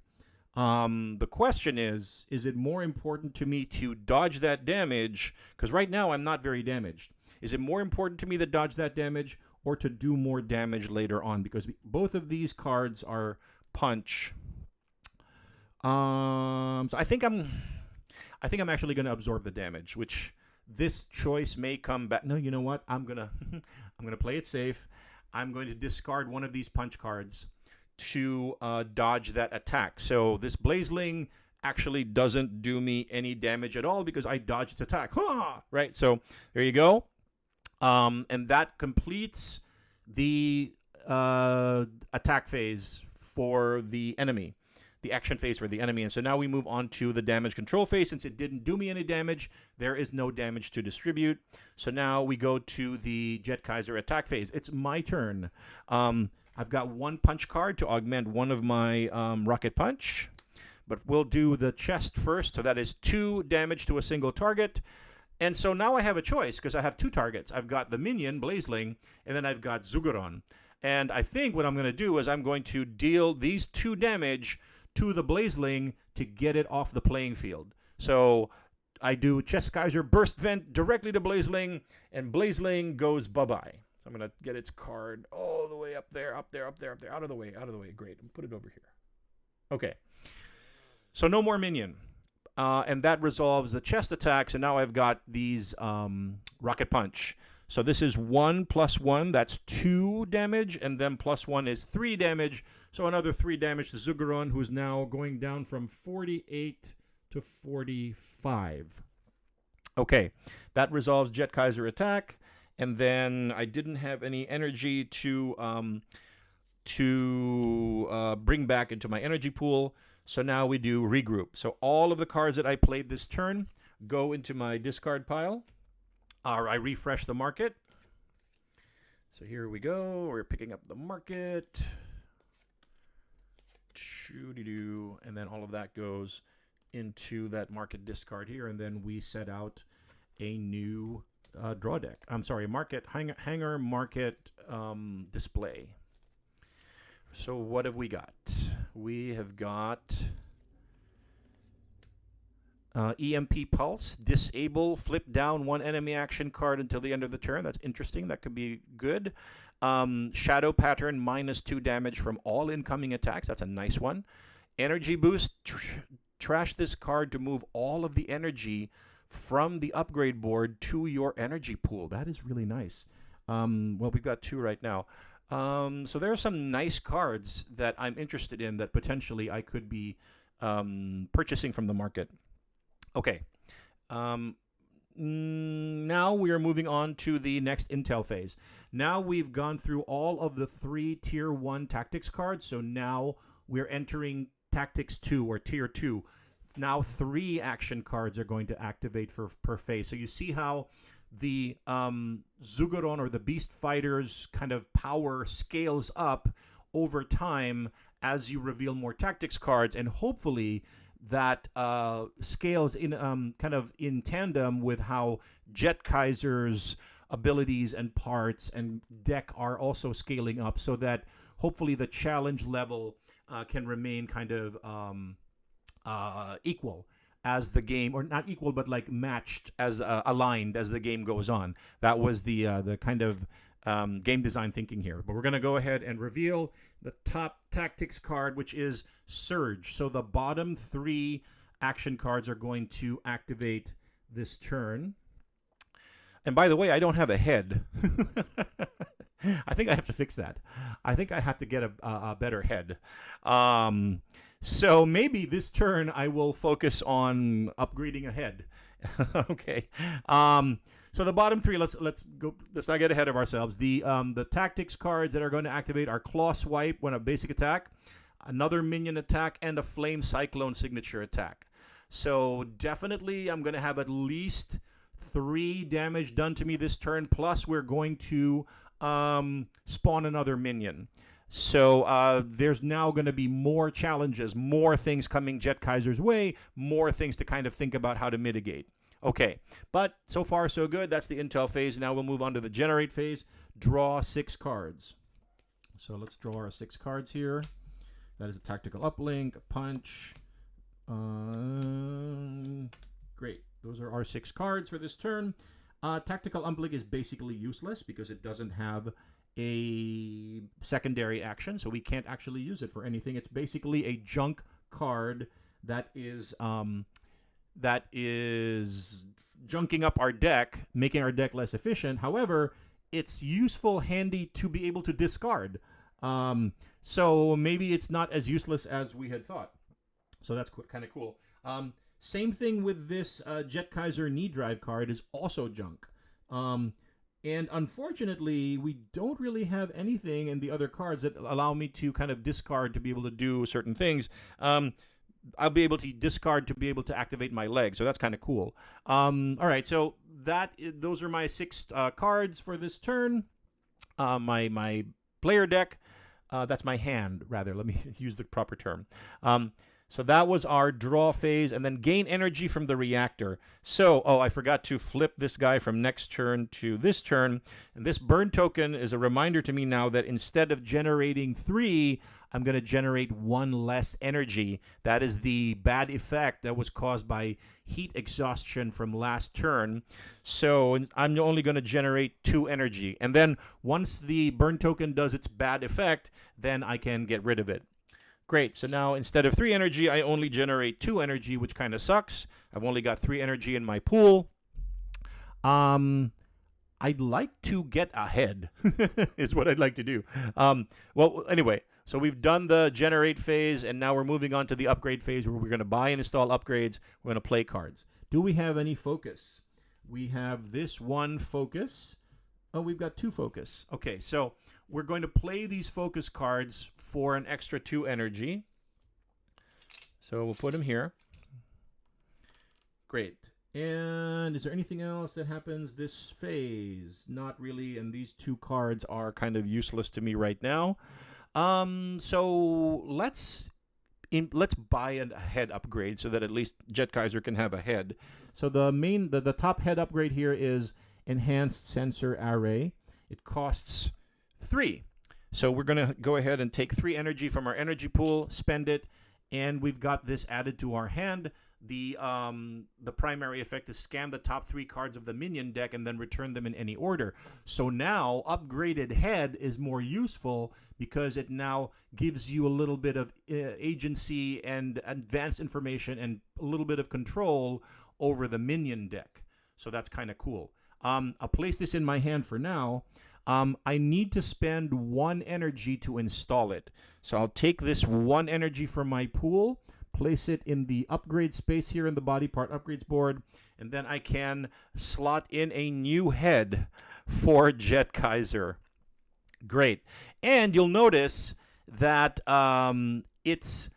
The question is it more important to me to dodge that damage? Because right now I'm not very damaged. Is it more important to me to dodge that damage or to do more damage later on? Because both of these cards are punch. So I think I'm actually going to absorb the damage, which this choice may come back. No, you know what? I'm gonna play it safe. I'm going to discard one of these punch cards to dodge that attack. So this Blazeling actually doesn't do me any damage at all because I dodged its attack. Right? So there you go. And that completes the attack phase for the enemy. The action phase for the enemy. And so now we move on to the damage control phase. Since it didn't do me any damage, there is no damage to distribute. So now we go to the Jetkaiser attack phase. It's my turn. I've got 1 punch card to augment one of my rocket punch. But we'll do the chest first. So that is 2 damage to a single target. And so now I have a choice because I have 2 targets. I've got the minion, Blazeling, and then I've got Zuguron. And I think what I'm going to do is I'm going to deal these 2 damage to the Blazeling to get it off the playing field. So I do Jetkaiser Burst Vent directly to Blazeling, and Blazeling goes bye-bye. So I'm going to get its card all the way up there, out of the way. Great. Put it over here. Okay. So no more minion. And that resolves the chest attacks, and now I've got these Rocket Punch. So this is 1 + 1, that's 2 damage, and then +1 is 3 damage. So another 3 damage to Zuguron, who's now going down from 48 to 45. Okay, that resolves Jetkaiser attack, and then I didn't have any energy to bring back into my energy pool. So now we do regroup. So all of the cards that I played this turn go into my discard pile. I refresh the market. So here we go. We're picking up the market. And then all of that goes into that market discard here. And then we set out a new draw deck. I'm sorry, hanger market display. So what have we got? We have got EMP Pulse, disable, flip down 1 enemy action card until the end of the turn. That's interesting. That could be good. Shadow Pattern, -2 damage from all incoming attacks. That's a nice one. Energy Boost, trash this card to move all of the energy from the upgrade board to your energy pool. That is really nice. Well, we've got two right now. So there are some nice cards that I'm interested in that potentially I could be purchasing from the market. Okay. Um, Now we are moving on to the next intel phase. Now we've gone through all of the 3 tier 1 tactics cards. So now we're entering tactics 2 or tier 2. Now 3 action cards are going to activate for per phase. So you see how the Zugoron or the Beast Fighter's kind of power scales up over time as you reveal more tactics cards, and hopefully that scales in kind of in tandem with how Jetkaiser's abilities and parts and deck are also scaling up, so that hopefully the challenge level can remain kind of equal as the game, or not equal, but like matched, as aligned as the game goes on. That was the kind of game design thinking here. But we're going to go ahead and reveal the top tactics card, which is Surge. So the bottom 3 action cards are going to activate this turn. And by the way, I don't have a head. I think I have to fix that. I think I have to get a better head. So maybe this turn I will focus on upgrading a head. Okay. So the bottom 3, let's go. Let's not get ahead of ourselves. The tactics cards that are going to activate are Claw Swipe when a basic attack, another minion attack, and a Flame Cyclone signature attack. So definitely I'm going to have at least 3 damage done to me this turn. Plus we're going to spawn another minion. So there's now going to be more challenges, more things coming Jetkaiser's way, more things to kind of think about how to mitigate. Okay, but so far so good. That's the intel phase. Now we'll move on to the generate phase. Draw 6 cards. So let's draw our 6 cards here. That is a tactical uplink, a punch. Great. Those are our 6 cards for this turn. Tactical uplink is basically useless because it doesn't have a secondary action, so we can't actually use it for anything. It's basically a junk card that is junking up our deck, making our deck less efficient. However, it's useful, handy to be able to discard. So maybe it's not as useless as we had thought. So that's kind of cool. Same thing with this Jetkaiser Knee Drive card is also junk. And unfortunately, we don't really have anything in the other cards that allow me to kind of discard to be able to do certain things. I'll be able to discard to be able to activate my leg, so that's kind of cool. All right, so those are my 6 cards for this turn. My player deck, that's my hand, rather. Let me use the proper term. So that was our draw phase, and then gain energy from the reactor. So, I forgot to flip this guy from next turn to this turn. And this burn token is a reminder to me now that instead of generating 3, I'm going to generate 1 less energy. That is the bad effect that was caused by heat exhaustion from last turn. So I'm only going to generate 2 energy. And then once the burn token does its bad effect, then I can get rid of it. Great, so now instead of 3 energy, I only generate 2 energy, which kind of sucks. I've only got 3 energy in my pool. I'd like to get ahead, is what I'd like to do. Well, anyway, so we've done the generate phase, and now we're moving on to the upgrade phase where we're going to buy and install upgrades. We're going to play cards. Do we have any focus? We have this 1 focus. Oh, we've got 2 focus. Okay, so we're going to play these focus cards for an extra 2 energy. So we'll put them here. Great. And is there anything else that happens this phase? Not really, and these 2 cards are kind of useless to me right now. So let's buy a head upgrade so that at least Jetkaiser can have a head. So the top head upgrade here is Enhanced Sensor Array. It costs 3. So we're going to go ahead and take 3 energy from our energy pool, spend it, and we've got this added to our hand. The primary effect is scan the top 3 cards of the minion deck and then return them in any order. So now upgraded head is more useful because it now gives you a little bit of agency and advanced information and a little bit of control over the minion deck. So that's kind of cool. I'll place this in my hand for now. I need to spend 1 energy to install it. So I'll take this 1 energy from my pool, place it in the upgrade space here in the body part upgrades board, and then I can slot in a new head for Jetkaiser. Great. And you'll notice that its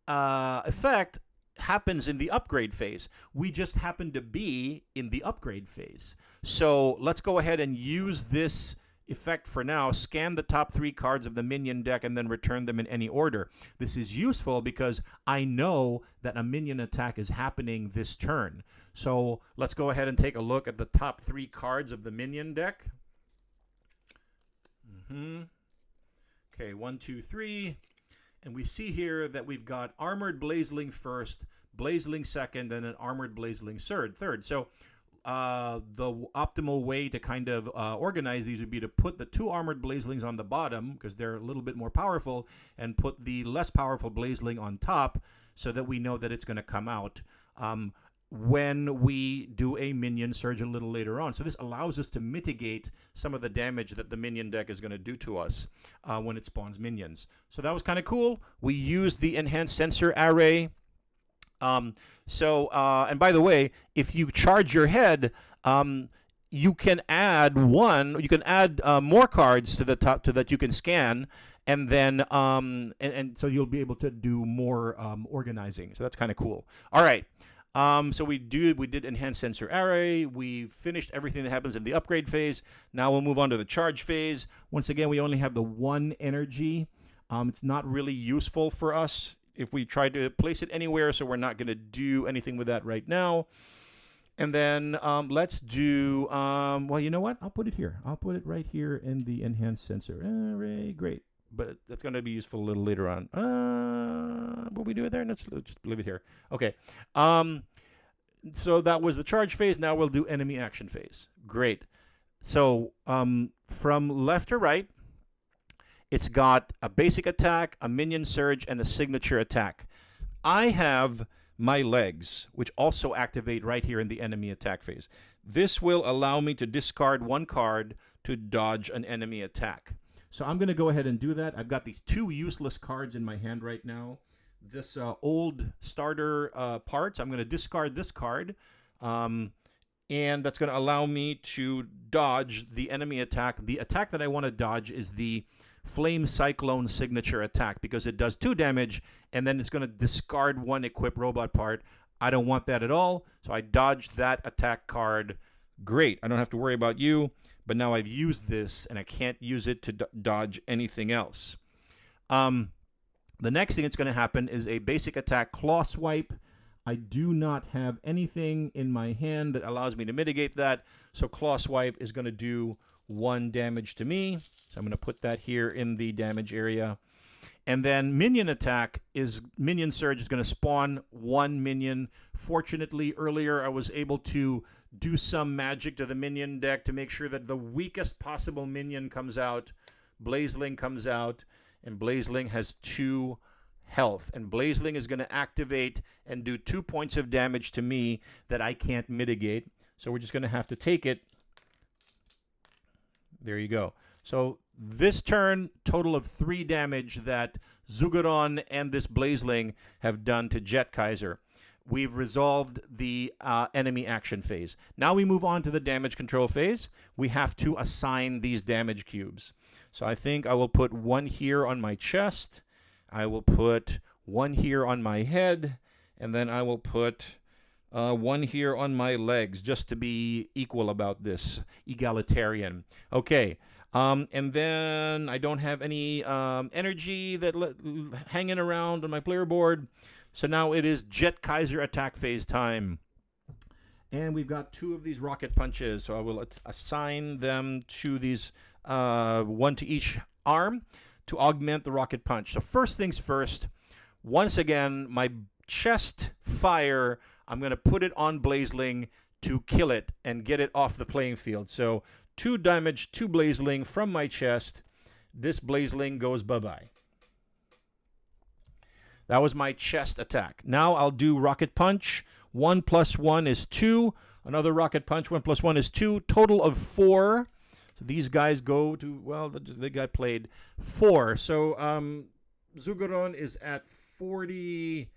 effect happens in the upgrade phase. We just happen to be in the upgrade phase. So let's go ahead and use this effect for now. Scan the top 3 cards of the minion deck and then return them in any order. This is useful because I know that a minion attack is happening this turn. So let's go ahead and take a look at the top 3 cards of the minion deck. Okay, 1, 2, 3. And we see here that we've got Armored Blazeling first, Blazeling second, and an Armored Blazeling third. So the optimal way to kind of organize these would be to put the 2 Armored Blazelings on the bottom, because they're a little bit more powerful, and put the less powerful Blazeling on top so that we know that it's going to come out when we do a minion surge a little later on. So this allows us to mitigate some of the damage that the minion deck is going to do to us when it spawns minions. So that was kind of cool. We used the enhanced sensor array. And by the way, if you charge your head, you can add more cards to the top that you can scan, and then and so you'll be able to do more organizing. So that's kind of cool. All right. So we did enhanced sensor array. We finished everything that happens in the upgrade phase. Now we'll move on to the charge phase. Once again, we only have the 1 energy. It's not really useful for us if we try to place it anywhere, so we're not going to do anything with that right now. And then let's do, well, you know what? I'll put it here. I'll put it right here in the enhanced sensor array. Great. But that's going to be useful a little later on. Will we do it there? Let's just leave it here. Okay. So that was the charge phase. Now we'll do enemy action phase. Great. So from left to right, it's got a basic attack, a minion surge, and a signature attack. I have my legs, which also activate right here in the enemy attack phase. This will allow me to discard 1 card to dodge an enemy attack. So I'm going to go ahead and do that. I've got these 2 useless cards in my hand right now. This old starter parts, I'm going to discard this card. And that's going to allow me to dodge the enemy attack. The attack that I want to dodge is the Flame Cyclone signature attack, because it does 2 damage, and then it's going to discard 1 equip robot part. I don't want that at all, so I dodged that attack card. Great. I don't have to worry about you. But now I've used this, and I can't use it to dodge anything else. The next thing that's going to happen is a basic attack claw swipe. I do not have anything in my hand that allows me to mitigate that, so claw swipe is going to do 1 damage to me. So I'm going to put that here in the damage area. And then minion surge is going to spawn 1 minion. Fortunately, earlier I was able to do some magic to the minion deck to make sure that the weakest possible minion comes out. Blazeling comes out, and Blazeling has 2 health. And Blazeling is going to activate and do 2 points of damage to me that I can't mitigate. So we're just going to have to take it. There you go. So this turn, total of 3 damage that Zugeron and this Blazeling have done to Jetkaiser. We've resolved the enemy action phase. Now we move on to the damage control phase. We have to assign these damage cubes. So I think I will put 1 here on my chest. I will put 1 here on my head. And then I will put 1 here on my legs, just to be equal about this, egalitarian. Okay. And then I don't have any energy that hanging around on my player board. So now it is Jetkaiser attack phase time. And we've got 2 of these rocket punches. So I will assign them to these, 1 to each arm to augment the rocket punch. So first things first, once again, my chest fire, I'm going to put it on Blazeling to kill it and get it off the playing field. So 2 damage to Blazeling from my chest. This Blazeling goes bye-bye. That was my chest attack. Now I'll do rocket punch. 1 + 1 is 2. Another rocket punch. 1 + 1 is 2. Total of 4. So So these guys go to, well, they got played 4. So Zugaron is at 48.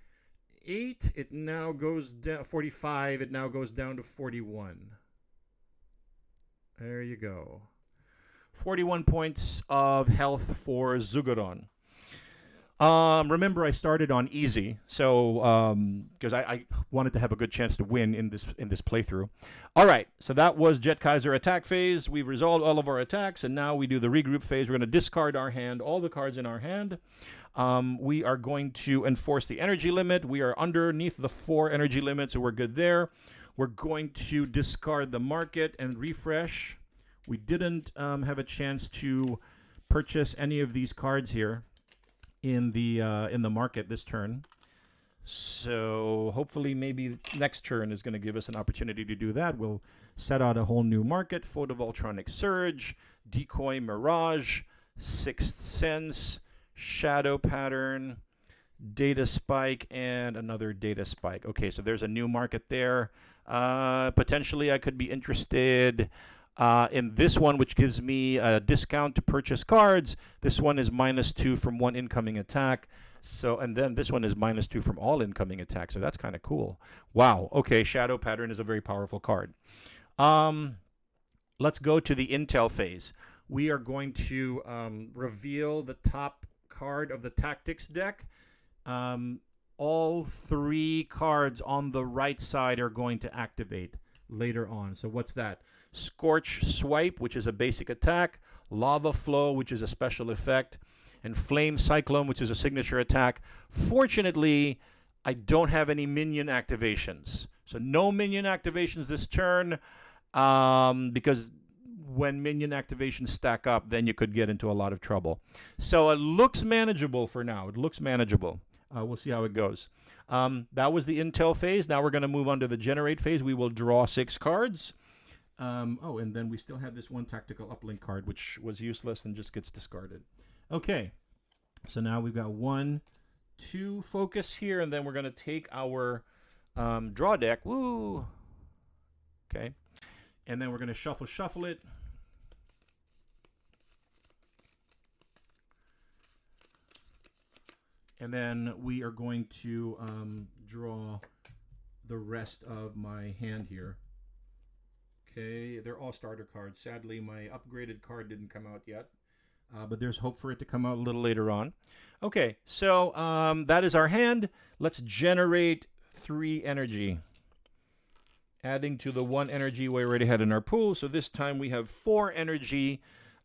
It now goes down 45. It now goes down to 41. There you go. 41 points of health for Zugaron. Remember, I started on easy, so because I wanted to have a good chance to win in this playthrough. All right, so that was Jetkaiser attack phase. We've resolved all of our attacks, and now we do the regroup phase. We're going to discard our hand, all the cards in our hand. We are going to enforce the energy limit. We are underneath the 4 energy limit, so we're good there. We're going to discard the market and refresh. We didn't have a chance to purchase any of these cards here in the market this turn, so hopefully maybe next turn is going to give us an opportunity to do that. We'll set out a whole new market: Photovoltronic Surge, Decoy Mirage, Sixth Sense, Shadow Pattern, Data Spike, and another Data Spike. Okay, so there's a new market there. Potentially I could be interested in this one, which gives me a discount to purchase cards. This one is -2 from 1 incoming attack. So, and then this one is -2 from all incoming attacks. So that's kind of cool. Wow. Okay, Shadow Pattern is a very powerful card. Let's go to the Intel phase. We are going to reveal the top card of the Tactics deck. All 3 cards on the right side are going to activate later on. So what's that? Scorch Swipe, which is a basic attack, Lava Flow, which is a special effect, and Flame Cyclone, which is a signature attack. Fortunately, I don't have any minion activations. So no minion activations this turn, because when minion activations stack up, then you could get into a lot of trouble. So it looks manageable for now. It looks manageable. We'll see how it goes. That was the Intel phase. Now we're going to move on to the Generate phase. We will draw 6 cards. Oh, and then we still have this one tactical uplink card, which was useless and just gets discarded. Okay, so now we've got 1, 2 focus here, and then we're going to take our draw deck. Woo! Okay, and then we're going to shuffle it. And then we are going to draw the rest of my hand here. Okay, they're all starter cards. Sadly, my upgraded card didn't come out yet, but there's hope for it to come out a little later on. Okay, so that is our hand. Let's generate 3 energy, adding to the 1 energy we already had in our pool. So this time we have 4 energy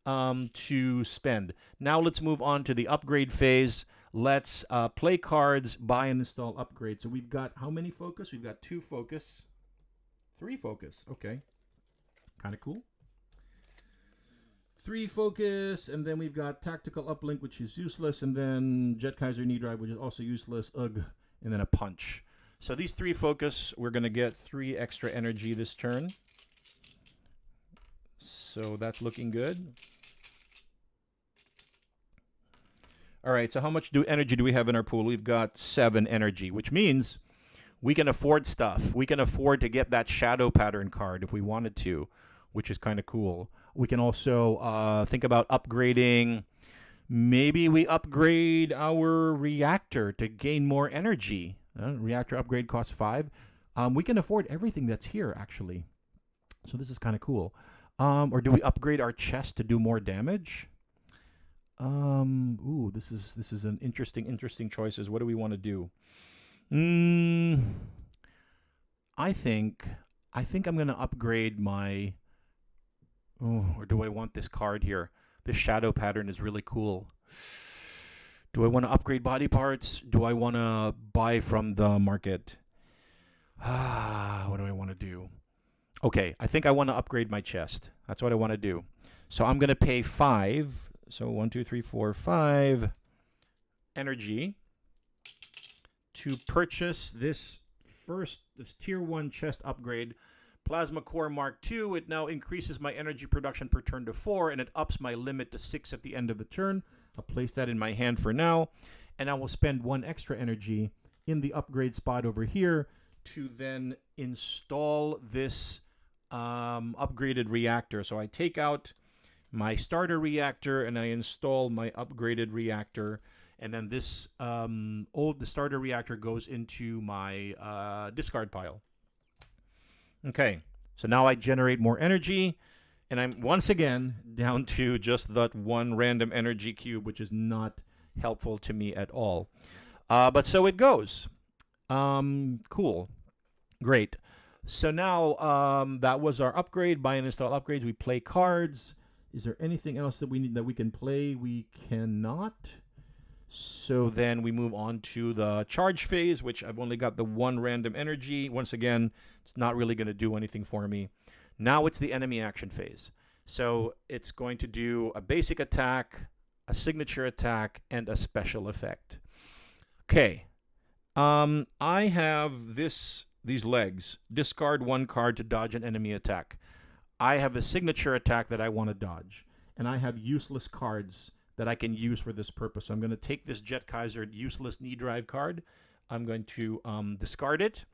to spend. Now let's move on to the upgrade phase. Let's play cards, buy and install upgrade. So we've got how many focus? We've got 2 focus, 3 focus. Okay. Kind of cool. 3 focus, and then we've got Tactical Uplink, which is useless, and then Jetkaiser Knee Drive, which is also useless, ugh, and then a punch. So these 3 focus, we're going to get 3 extra energy this turn. So that's looking good. All right, so how much energy do we have in our pool? We've got 7 energy, which means we can afford stuff. We can afford to get that Shadow Pattern card if we wanted to, which is kind of cool. We can also think about upgrading. Maybe we upgrade our reactor to gain more energy. Reactor upgrade costs 5. We can afford everything that's here, actually. So this is kind of cool. Or do we upgrade our chest to do more damage? Ooh, this is an interesting choices. What do we want to do? I think I'm going to upgrade my... Oh, or do I want this card here? This Shadow Pattern is really cool. Do I want to upgrade body parts? Do I want to buy from the market? What do I want to do? Okay, I think I want to upgrade my chest. That's what I want to do. So I'm going to pay 5. So 1, 2, 3, 4, 5 energy to purchase this tier 1 chest upgrade. Plasma Core Mark II. It now increases my energy production per turn to 4, and it ups my limit to 6 at the end of the turn. I'll place that in my hand for now, and I will spend 1 extra energy in the upgrade spot over here to then install this upgraded reactor. So I take out my starter reactor, and I install my upgraded reactor. And then this the starter reactor goes into my discard pile. Okay, so now I generate more energy, and I'm once again down to just that one random energy cube, which is not helpful to me at all. But so it goes. Cool. Great. So now that was our upgrade. Buy and install upgrades. We play cards. Is there anything else that we need that we can play? We cannot. So then we move on to the charge phase, which I've only got the one random energy. Once again, it's not really going to do anything for me. Now it's the enemy action phase. So it's going to do a basic attack, a signature attack, and a special effect. Okay. I have these legs. Discard one card to dodge an enemy attack. I have a signature attack that I want to dodge. And I have useless cards that I can use for this purpose. So I'm going to take this Jetkaiser useless knee drive card. I'm going to discard it.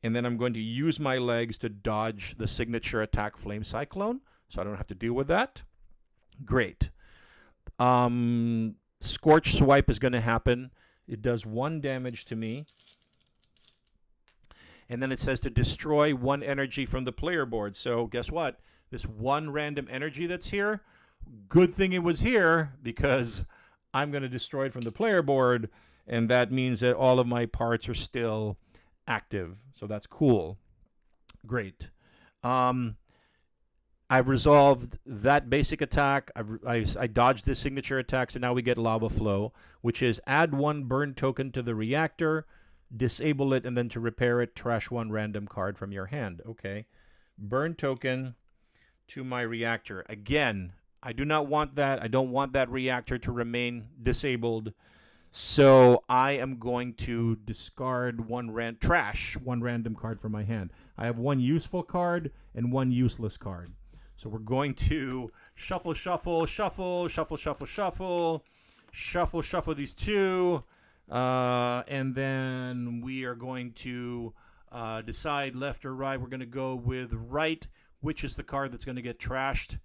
And then I'm going to use my legs to dodge the signature attack Flame Cyclone. So I don't have to deal with that. Great. Scorch Swipe is going to happen. It does 1 damage to me. And then it says to destroy 1 energy from the player board. So guess what? This 1 random energy that's here, good thing it was here, because I'm going to destroy it from the player board, and that means that all of my parts are still active. So that's cool. Great. I've resolved that basic attack. I dodged the signature attack, so now we get Lava Flow, which is add 1 burn token to the reactor, disable it, and then to repair it, trash 1 random card from your hand. Okay. Burn token to my reactor. Again, I do not want that. I don't want that reactor to remain disabled. So I am going to discard trash 1 random card from my hand. I have 1 useful card and 1 useless card. So we're going to shuffle, shuffle, shuffle, shuffle, shuffle, shuffle, shuffle, shuffle these 2. And then we are going to decide left or right. We're going to go with right, which is the card that's going to get trashed.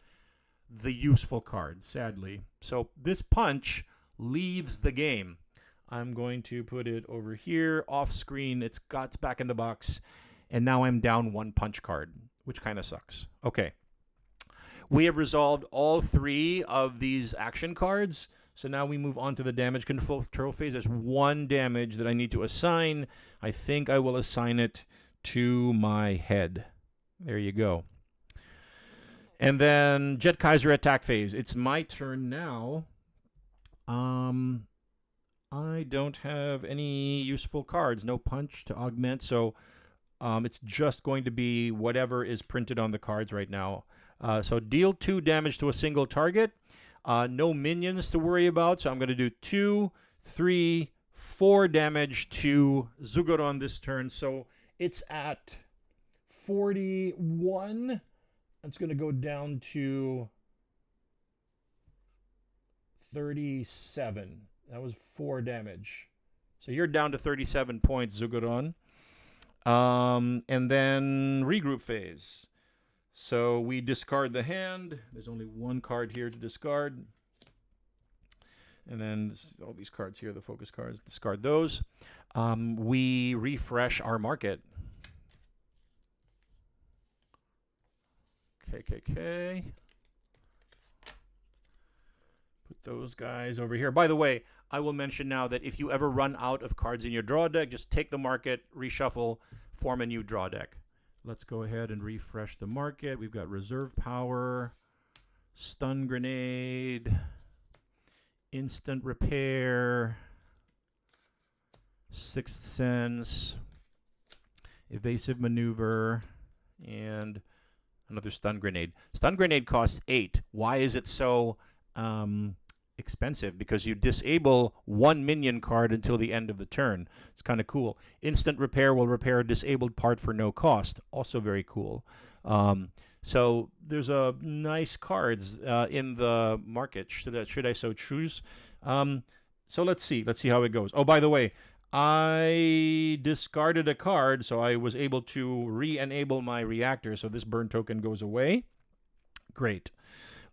The useful card, sadly. So this punch leaves the game. I'm going to put it over here, off screen. It's back in the box. And now I'm down 1 punch card, which kind of sucks. Okay. We have resolved all 3 of these action cards. So now we move on to the damage control phase. There's 1 damage that I need to assign. I think I will assign it to my head. There you go. And then Jetkaiser attack phase. It's my turn now. I don't have any useful cards. No punch to augment. So it's just going to be whatever is printed on the cards right now. So deal 2 damage to a single target. No minions to worry about. So I'm going to do 2, 3, 4 damage to Zugoron this turn. So it's at 41. It's going to go down to 37. That was 4 damage. So you're down to 37 points, Zugoron. And then regroup phase. So we discard the hand. There's only 1 card here to discard. And then all these cards here, the focus cards, discard those. We refresh our market. KKK. Put those guys over here. By the way, I will mention now that if you ever run out of cards in your draw deck, just take the market, reshuffle, form a new draw deck. Let's go ahead and refresh the market. We've got Reserve Power, Stun Grenade, Instant Repair, Sixth Sense, Evasive Maneuver, and another Stun Grenade. Stun Grenade costs 8. Why is it so expensive? Because you disable 1 minion card until the end of the turn. It's kind of cool. Instant Repair will repair a disabled part for no cost. Also very cool. So there's a nice cards in the market, should I so choose. So let's see how it goes. Oh, by the way, I discarded a card, so I was able to re-enable my reactor, so this burn token goes away. Great.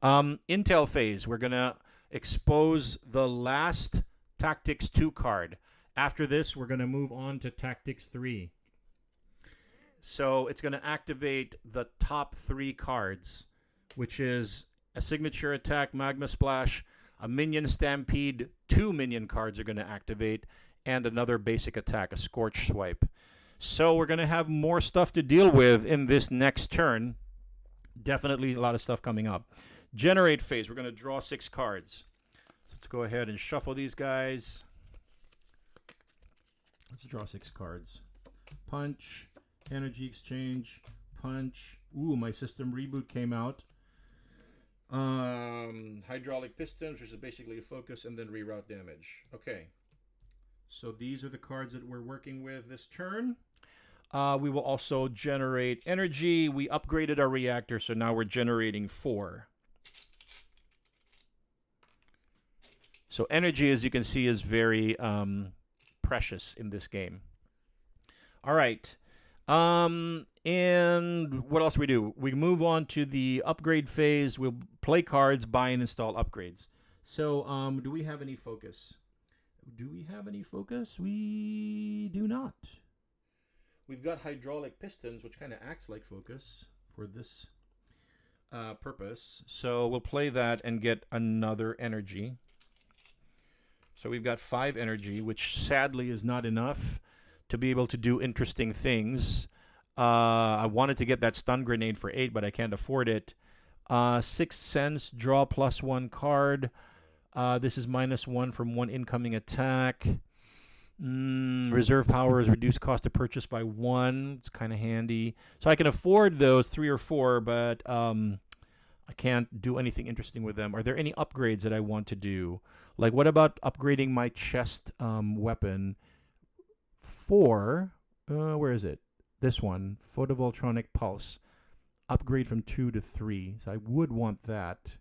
Intel phase. We're going to expose the last Tactics 2 card. After this, we're going to move on to Tactics 3. So it's going to activate the top 3 cards, which is a signature attack, Magma Splash, a minion stampede, 2 minion cards are going to activate, and another basic attack, a Scorch Swipe. So we're going to have more stuff to deal with in this next turn. Definitely a lot of stuff coming up. Generate phase. We're going to draw 6 cards. So let's go ahead and shuffle these guys. Let's draw 6 cards. Punch, energy exchange, punch. Ooh, my system reboot came out. Hydraulic pistons, which is basically a focus, and then reroute damage. Okay. So these are the cards that we're working with this turn. We will also generate energy. We upgraded our reactor, so now we're generating 4. So energy, as you can see, is very precious in this game. All right. And what else do we do? We move on to the upgrade phase. We'll play cards, buy and install upgrades. So do we have any focus? Do we have any focus? We do not. We've got hydraulic pistons, which kind of acts like focus for this purpose. So we'll play that and get another energy. So we've got 5 energy, which sadly is not enough to be able to do interesting things. I wanted to get that stun grenade for 8, but I can't afford it. 6 cents, draw +1 card. This is -1 from 1 incoming attack. Reserve power is reduced cost to purchase by 1. It's kind of handy. So I can afford those 3 or 4, but I can't do anything interesting with them. Are there any upgrades that I want to do? Like, what about upgrading my chest weapon for, where is it? This one, Photovoltaic Pulse. Upgrade from 2 to 3. So I would want that.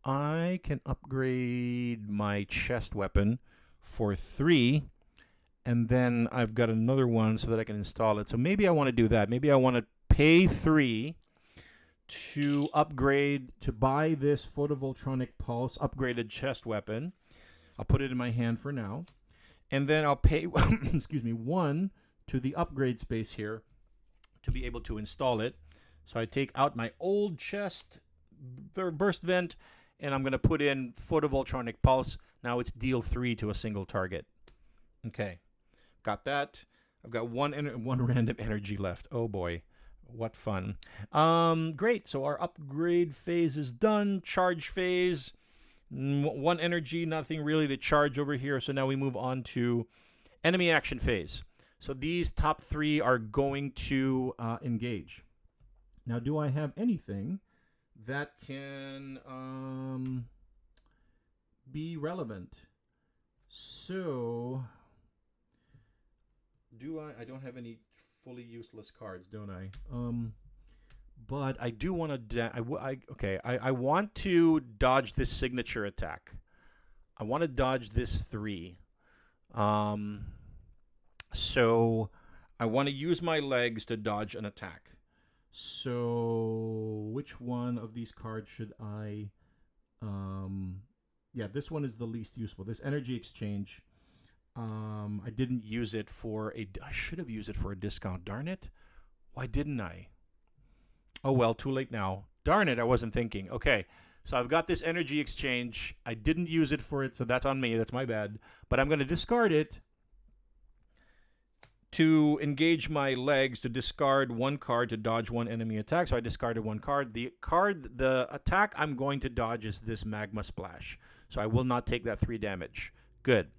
I can upgrade my chest weapon for 3, and then I've got another one so that I can install it. So maybe I want to do that. Maybe I want to pay 3 to upgrade, to buy this Photovoltaic Pulse upgraded chest weapon. I'll put it in my hand for now. And then I'll pay, excuse me, 1 to the upgrade space here to be able to install it. So I take out my old chest burst vent, and I'm going to put in Photovoltaic Pulse. Now it's deal 3 to a single target. Okay, got that. I've got one random energy left. Oh boy, what fun. Great, so our upgrade phase is done. Charge phase, 1 energy, nothing really to charge over here. So now we move on to enemy action phase. So these top 3 are going to engage. Now, do I have anything that can be relevant? So, do I don't have any fully useless cards, don't I? But I do want to, I want to dodge this signature attack. I want to dodge this 3. So I want to use my legs to dodge an attack. So which one of these cards should I... yeah, this one is the least useful. This energy exchange. I didn't use it for a... I should have used it for a discount. Darn it. Why didn't I? Oh, well, too late now. Darn it, I wasn't thinking. Okay, so I've got this energy exchange. I didn't use it for it, so that's on me. That's my bad. But I'm going to discard it to engage my legs, to discard 1 card to dodge 1 enemy attack. So I discarded 1 card. The attack I'm going to dodge is this Magma Splash. So I will not take that 3 damage. Good.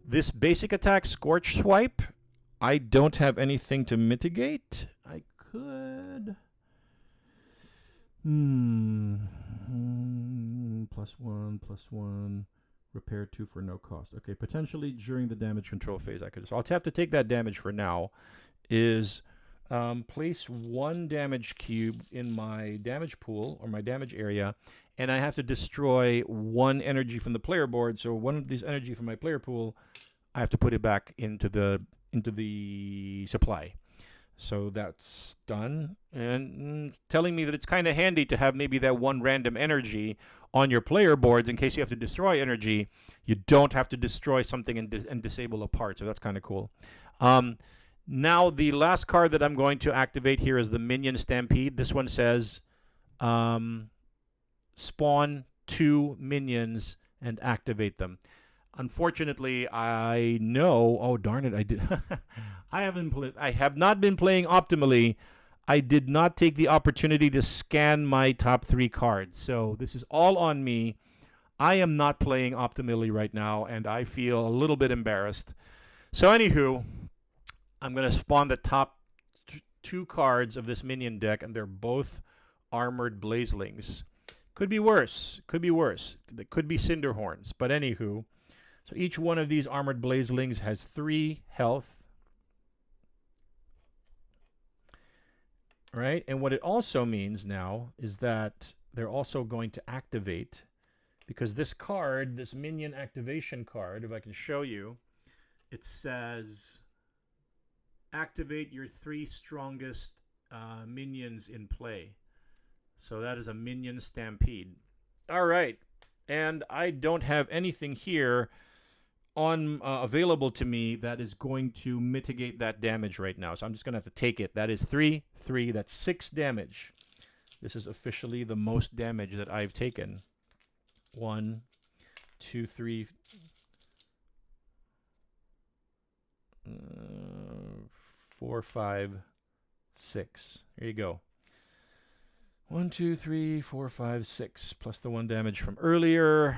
This basic attack, Scorch Swipe, I don't have anything to mitigate. I could... +1, repair 2 for no cost. Okay, potentially during the damage control phase I could. So I'll have to take that damage for now. Is place 1 damage cube in my damage pool or my damage area, and I have to destroy 1 energy from the player board. So 1 of these energy from my player pool, I have to put it back into the supply. So that's done. And it's telling me that it's kind of handy to have maybe that one random energy on your player boards in case you have to destroy energy. You don't have to destroy something and disable a part. So that's kind of cool. Now, the last card that I'm going to activate here is the Minion Stampede. This one says spawn 2 minions and activate them. Unfortunately, I know. Oh darn it! I did. I have not been playing optimally. I did not take the opportunity to scan my top 3 cards. So this is all on me. I am not playing optimally right now, and I feel a little bit embarrassed. So anywho, I'm going to spawn the top 2 cards of this minion deck, and they're both armored blazelings. Could be worse. Could be worse. They could be Cinderhorns. But anywho, so each one of these armored blazelings has 3 health. Right? And what it also means now is that they're also going to activate, because this card, this minion activation card, if I can show you, it says activate your 3 strongest minions in play. So that is a minion stampede. All right. And I don't have anything here on available to me that is going to mitigate that damage right now. So I'm just going to have to take it. That is 3, that's 6 damage. This is officially the most damage that I've taken. 1, 2, 3, 4, 5, 6. There you go. 1, 2, 3, 4, 5, 6, plus the 1 damage from earlier.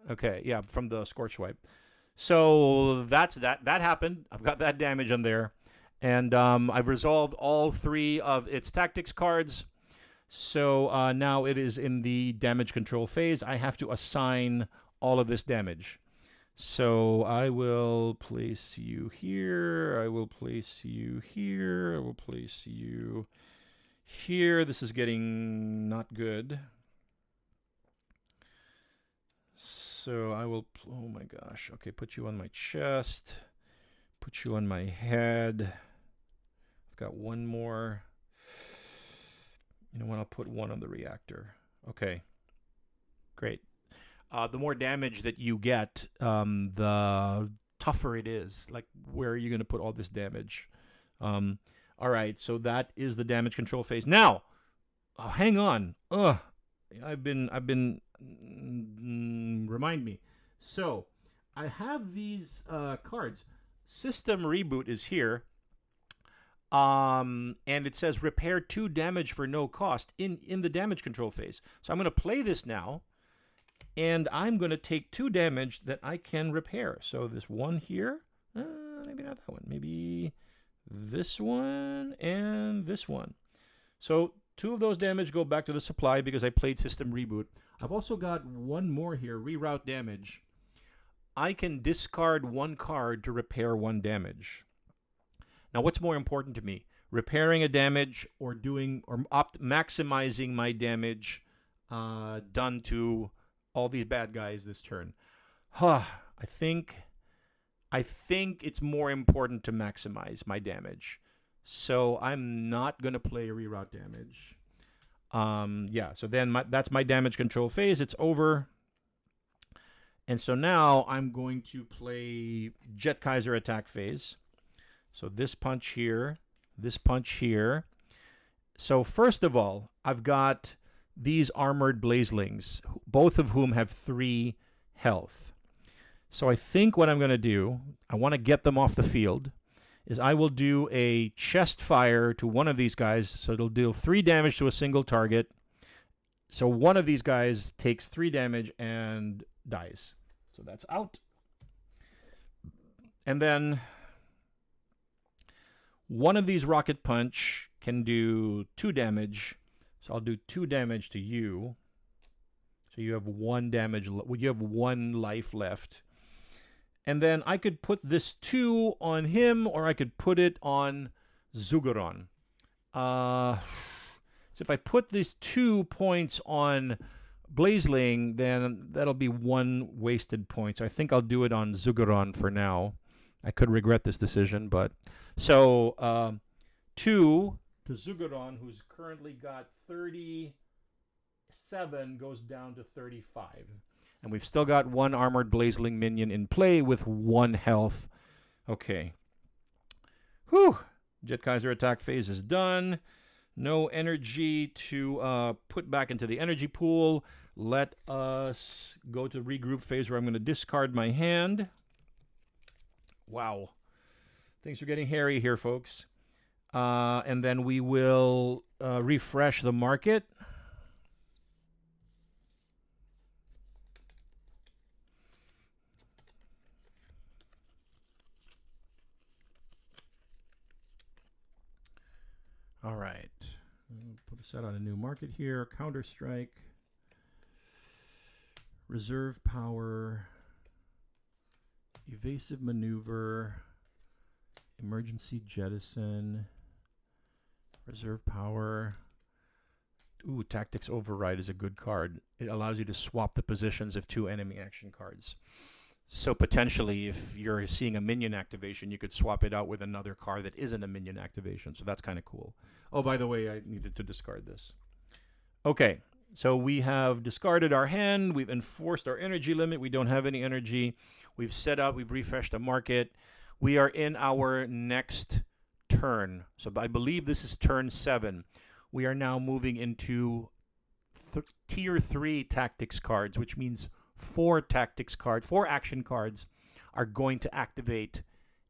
Okay, yeah, from the Scorch Wipe. So that's that. That happened. I've got that damage on there. And I've resolved all 3 of its tactics cards. So now it is in the damage control phase. I have to assign all of this damage. So I will place you here. I will place you here. I will place you here. This is getting not good. So I will, oh my gosh. Okay, put you on my chest. Put you on my head. I've got 1 more. You know what? I'll put 1 on the reactor. Okay, great. The more damage that you get, the tougher it is. Like, where are you going to put all this damage? All right, so that is the damage control phase. Now, hang on. I've been. Remind me. So, I have these cards. System Reboot is here. And it says repair 2 damage for no cost in the damage control phase. So I'm going to play this now, and I'm going to take 2 damage that I can repair. So this one here, maybe not that one, maybe this one and this one. So 2 of those damage go back to the supply because I played System Reboot. I've also got 1 more here, reroute damage. I can discard 1 card to repair 1 damage. Now, what's more important to me? Repairing a damage or maximizing my damage done to all these bad guys this turn? I think it's more important to maximize my damage. So I'm not going to play reroute damage. Yeah, so then that's my damage control phase. It's over. And so now I'm going to play Jetkaiser attack phase. So this punch here, this punch here. So first of all, I've got these armored blazelings, both of whom have 3 health. So I think what I'm going to do, I want to get them off the field, is I will do a chest fire to one of these guys. So it'll deal 3 damage to a single target. So one of these guys takes 3 damage and dies. So that's out. And then one of these rocket punch can do 2 damage. So I'll do 2 damage to you. So you have 1 damage. You have 1 life left. And then I could put this 2 on him, or I could put it on Zugaron. So if I put these 2 points on Blazeling, then that'll be 1 wasted point. So I think I'll do it on Zugaron for now. I could regret this decision, but so 2 to Zugaron, who's currently got 37, goes down to 35. And we've still got one Armored Blazeling minion in play with 1 health. Okay. Whew. Jetkaiser attack phase is done. No energy to put back into the energy pool. Let us go to regroup phase where I'm going to discard my hand. Wow. Things are getting hairy here, folks. And then we will refresh the market. All right. Put a set on a new market here. Counter-Strike. Reserve Power. Evasive Maneuver. Emergency Jettison. Reserve Power. Ooh, Tactics Override is a good card. It allows you to swap the positions of 2 enemy action cards. So potentially, if you're seeing a minion activation, you could swap it out with another card that isn't a minion activation. So that's kind of cool. Oh, by the way, I needed to discard this. Okay, so we have discarded our hand. We've enforced our energy limit. We don't have any energy. We've set up. We've refreshed the market. We are in our next turn. So I believe this is turn 7. We are now moving into tier 3 tactics cards, which means 4 action cards are going to activate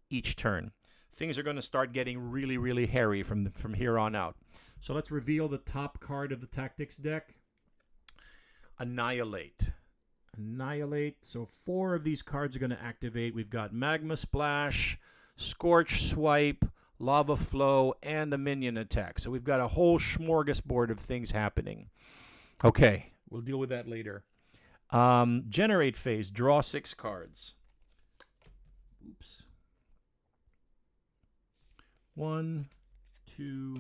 each turn. Things are going to start getting really, really hairy from here on out. So let's reveal the top card of the tactics deck. Annihilate. Annihilate. So 4 of these cards are going to activate. We've got Magma Splash, Scorch Swipe, Lava Flow, and a minion attack. So we've got a whole smorgasbord of things happening. Okay, we'll deal with that later. Generate phase. Draw 6 cards. Oops. 1, 2,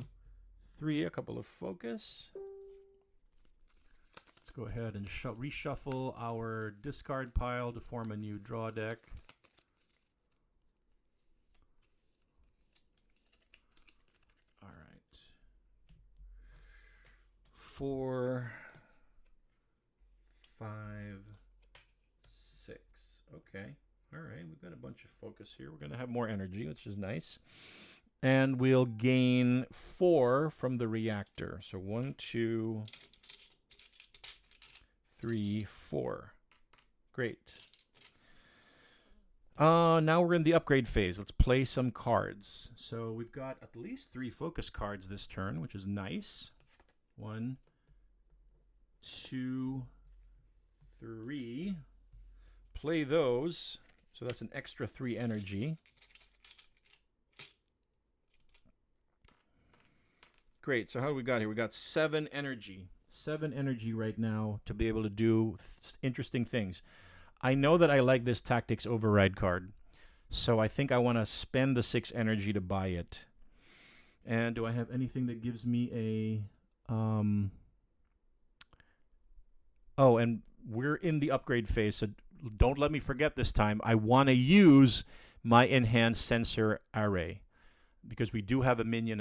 3. A couple of focus. Let's go ahead and reshuffle our discard pile to form a new draw deck. All right. 4, 5, 6. Okay. All right. We've got a bunch of focus here. We're going to have more energy, which is nice. And we'll gain 4 from the reactor. So 1, 2, 3, 4. Great. Now we're in the upgrade phase. Let's play some cards. So we've got at least 3 focus cards this turn, which is nice. 1, 2, 3. Play those. So that's an extra 3 energy. Great. So how do we got here? We got 7 energy. 7 energy right now to be able to do interesting things. I know that I like this Tactics Override card, so I think I want to spend the 6 energy to buy it. And do I have anything that gives me a... Oh, and we're in the upgrade phase, so don't let me forget this time. I want to use my Enhanced Sensor Array, because we do have a minion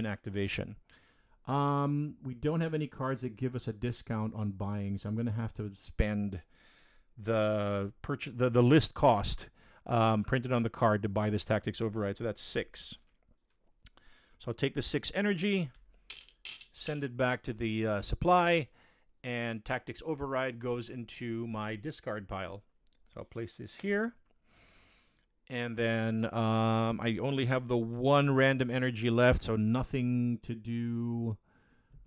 activation. We don't have any cards that give us a discount on buying, so I'm going to have to spend the list cost printed on the card to buy this Tactics Override. So that's 6. So I'll take the 6 energy, send it back to the supply, and Tactics Override goes into my discard pile. So I'll place this here. And then I only have the 1 random energy left, so nothing to do.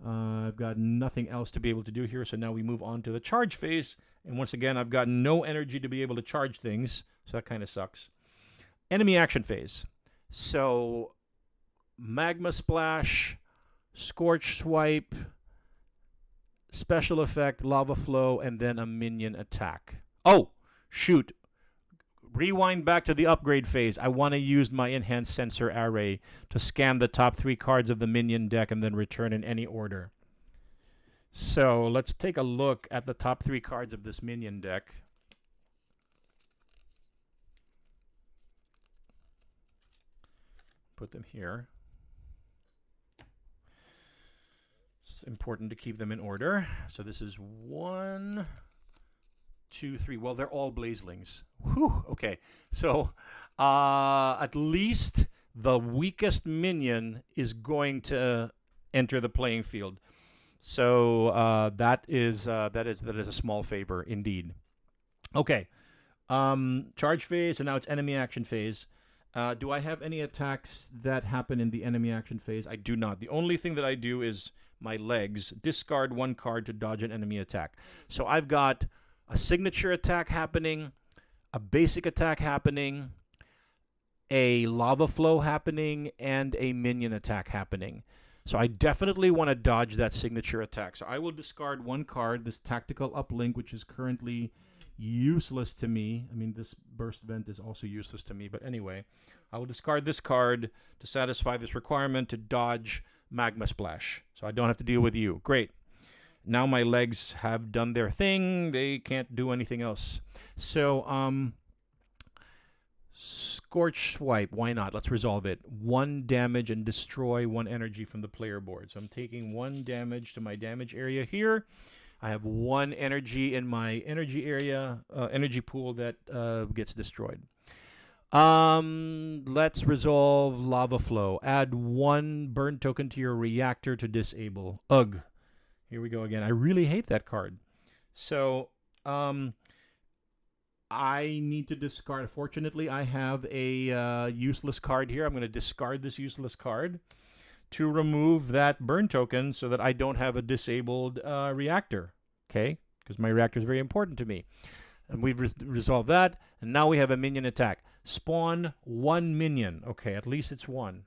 I've got nothing else to be able to do here. So now we move on to the charge phase. And once again, I've got no energy to be able to charge things. So that kind of sucks. Enemy action phase. So Magma Splash, Scorch Swipe, Special Effect, Lava Flow, and then a minion attack. Oh, shoot. Rewind back to the upgrade phase. I want to use my Enhanced Sensor Array to scan the top 3 cards of the minion deck and then return in any order. So let's take a look at the top 3 cards of this minion deck. Put them here. It's important to keep them in order. So this is 1, 2, 3. Well, they're all Blazelings. Whew. Okay. So at least the weakest minion is going to enter the playing field. So that is a small favor indeed. Okay. Charge phase, and now it's enemy action phase. Do I have any attacks that happen in the enemy action phase? I do not. The only thing that I do is my legs. Discard 1 card to dodge an enemy attack. So I've got a signature attack happening, a basic attack happening, a lava flow happening, and a minion attack happening. So I definitely want to dodge that signature attack. So I will discard 1 card, this tactical uplink, which is currently useless to me. I mean, this burst vent is also useless to me. But anyway, I will discard this card to satisfy this requirement to dodge Magma Splash. So I don't have to deal with you. Great. Now my legs have done their thing. They can't do anything else. So, Scorch Swipe. Why not? Let's resolve it. 1 damage and destroy 1 energy from the player board. So I'm taking 1 damage to my damage area here. I have 1 energy in my energy area, energy pool that gets destroyed. Let's resolve Lava Flow. Add 1 burn token to your reactor to disable. Ugh. Here we go again. I really hate that card. So, I need to discard. Fortunately, I have a useless card here. I'm going to discard this useless card to remove that burn token so that I don't have a disabled reactor. Okay? Because my reactor is very important to me. And we've resolved that. And now we have a minion attack. Spawn 1 minion. Okay, at least it's 1.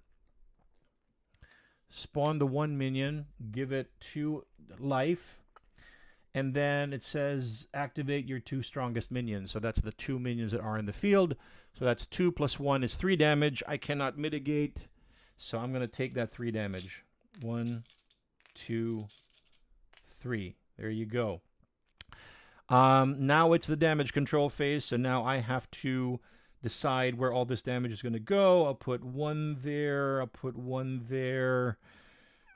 Spawn the 1 minion. Give it 2 life. And then it says activate your 2 strongest minions. So that's the 2 minions that are in the field. So that's 2 plus 1 is 3 damage. I cannot mitigate. So I'm going to take that 3 damage. 1, 2, 3. There you go. Now it's the damage control phase. So now I have to decide where all this damage is going to go. I'll put 1 there. I'll put 1 there.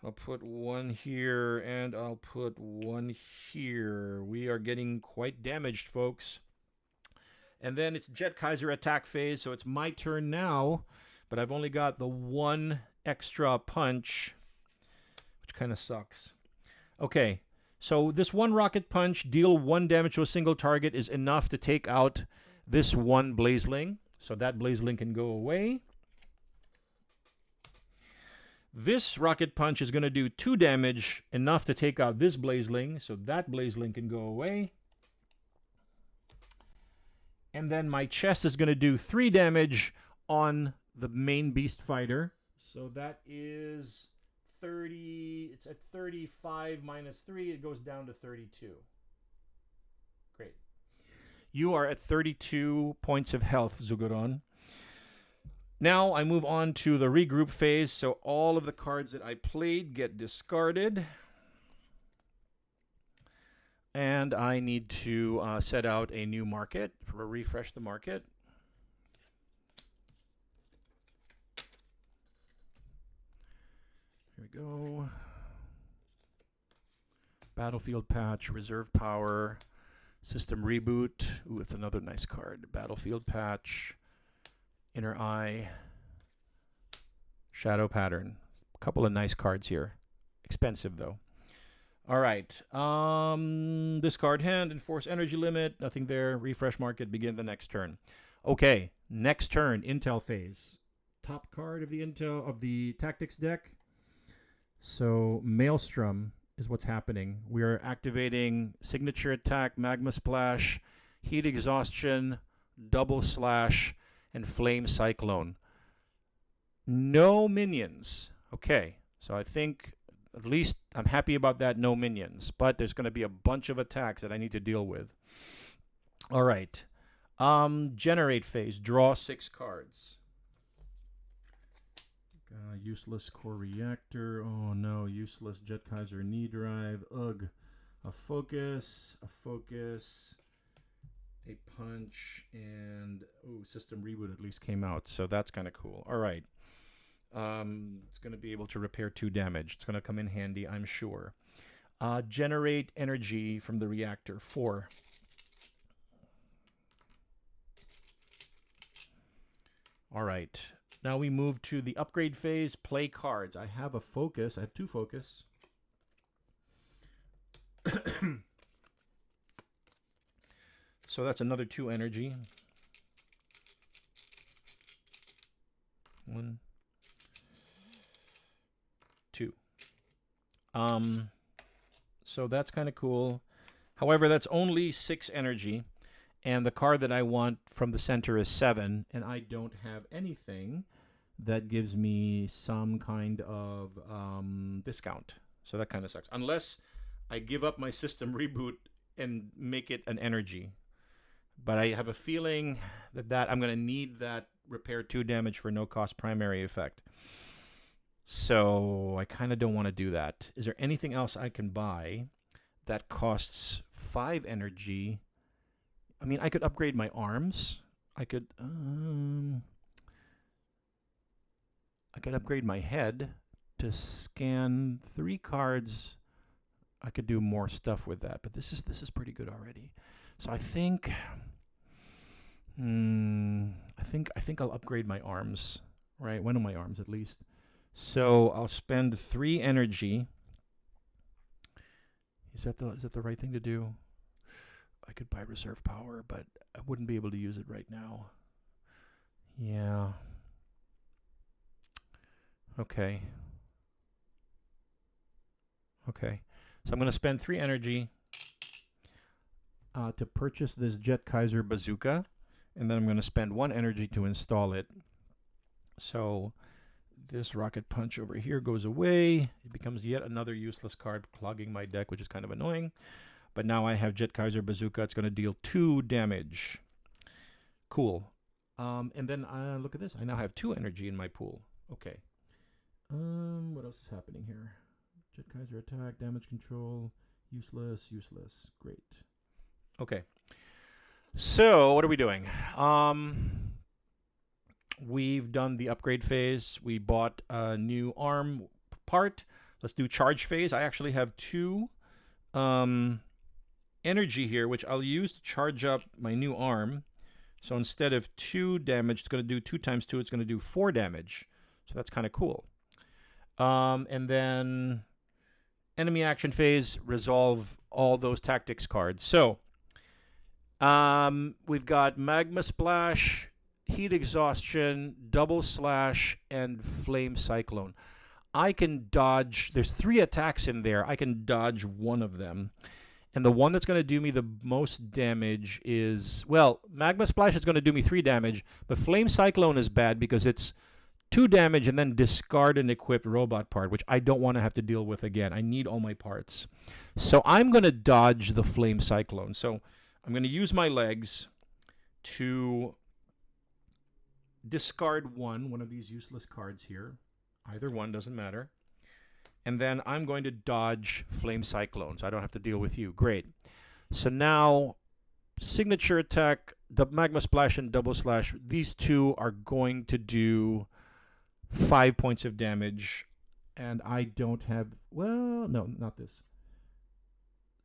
I'll put 1 here, and I'll put 1 here. We are getting quite damaged, folks. And then it's Jetkaiser attack phase, so it's my turn now, but I've only got the 1 extra punch, which kind of sucks. Okay, so this 1 rocket punch, deal 1 damage to a single target, is enough to take out this 1 Blazeling. So that Blazeling can go away. This rocket punch is going to do 2 damage, enough to take out this Blazeling, so that Blazeling can go away. And then my chest is going to do 3 damage on the main beast fighter. So that is 30, it's at 35 minus 3, it goes down to 32. Great. You are at 32 points of health, Zuguron. Now I move on to the regroup phase, so all of the cards that I played get discarded. And I need to set out a new market, for refresh the market. Here we go. Battlefield patch, reserve power, system reboot. Ooh, it's another nice card. Battlefield patch. Inner Eye, Shadow Pattern. A couple of nice cards here. Expensive, though. All right. Discard hand, enforce energy limit. Nothing there. Refresh market, begin the next turn. Okay, next turn, Intel phase. Top card of the Intel of the Tactics deck. So Maelstrom is what's happening. We are activating Signature Attack, Magma Splash, Heat Exhaustion, Double Slash, and Flame Cyclone. No minions. Okay, so I think at least I'm happy about that, no minions. But there's going to be a bunch of attacks that I need to deal with. All right. Generate phase. Draw 6 cards. Useless core reactor. Oh no, useless Jetkaiser knee drive. Ugh. A focus. A punch, and system reboot at least came out, so that's kind of cool. All right. It's going to be able to repair 2 damage. It's going to come in handy, I'm sure. Generate energy from the reactor, 4. All right. Now we move to the upgrade phase, play cards. I have a focus. I have 2 focus. So that's another 2 energy. 1, 2. So that's kind of cool. However, that's only 6 energy. And the card that I want from the center is 7. And I don't have anything that gives me some kind of discount. So that kind of sucks. Unless I give up my system reboot and make it an energy. But I have a feeling that I'm going to need that repair 2 damage for no cost primary effect. So I kind of don't want to do that. Is there anything else I can buy that costs 5 energy? I mean, I could upgrade my arms. I could upgrade my head to scan 3 cards. I could do more stuff with that, but this is pretty good already. So I think I'll upgrade my arms, right? One of my arms at least. So I'll spend 3 energy. Is that the right thing to do? I could buy reserve power, but I wouldn't be able to use it right now. Yeah. Okay. Okay. So I'm going to spend 3 energy to purchase this Jetkaiser bazooka, and then I'm going to spend 1 energy to install it. So this rocket punch over here goes away. It becomes yet another useless card, clogging my deck, which is kind of annoying. But now I have Jetkaiser bazooka. It's going to deal 2 damage. Cool. And then look at this. I now have 2 energy in my pool. Okay. What else is happening here? Jetkaiser attack, damage control, useless, useless. Great. Okay. So what are we doing? We've done the upgrade phase. We bought a new arm part. Let's do charge phase. I actually have 2 energy here, which I'll use to charge up my new arm. So instead of 2 damage, it's going to do 2 times 2. It's going to do 4 damage. So that's kind of cool. And then enemy action phase, resolve all those tactics cards. So we've got Magma Splash, Heat Exhaustion, Double Slash, and Flame Cyclone. I can dodge, there's 3 attacks in there. I can dodge 1 of them. And the one that's going to do me the most damage is, well, Magma Splash is going to do me 3 damage, but Flame Cyclone is bad because it's 2 damage and then discard an equipped robot part, which I don't want to have to deal with again. I need all my parts. So I'm going to dodge the Flame Cyclone. So I'm going to use my legs to discard one of these useless cards here. Either one, doesn't matter. And then I'm going to dodge Flame Cyclone, so I don't have to deal with you. Great. So now, signature attack, the Magma Splash and Double Slash, these 2 are going to do 5 points of damage. And I don't have, well, no, not this.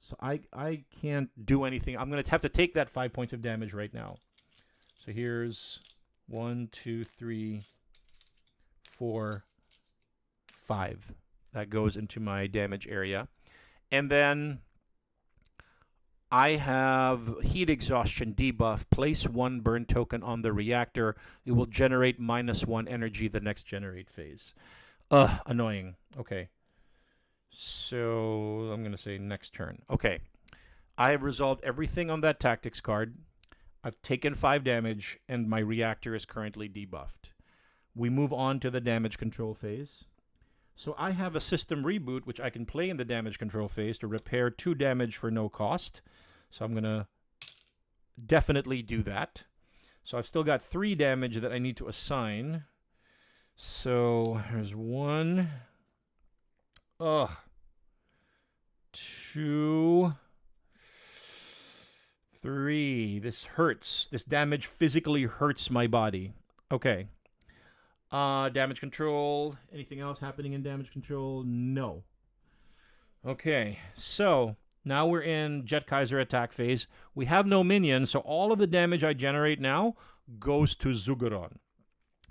So I can't do anything. I'm going to have to take that 5 points of damage right now. So here's 1, 2, 3, 4, 5. That goes into my damage area. And then I have Heat Exhaustion debuff. Place 1 burn token on the reactor. It will generate -1 energy the next generate phase. Annoying. Okay. So I'm going to say next turn. Okay. I have resolved everything on that tactics card. I've taken 5 damage, and my reactor is currently debuffed. We move on to the damage control phase. So I have a system reboot, which I can play in the damage control phase to repair 2 damage for no cost. So I'm going to definitely do that. So I've still got 3 damage that I need to assign. So there's 1. 2, 3. This hurts. This damage physically hurts my body. Okay. Damage control. Anything else happening in damage control? No. Okay, so now we're in Jetkaiser attack phase. We have no minions, so all of the damage I generate now goes to Zugeron.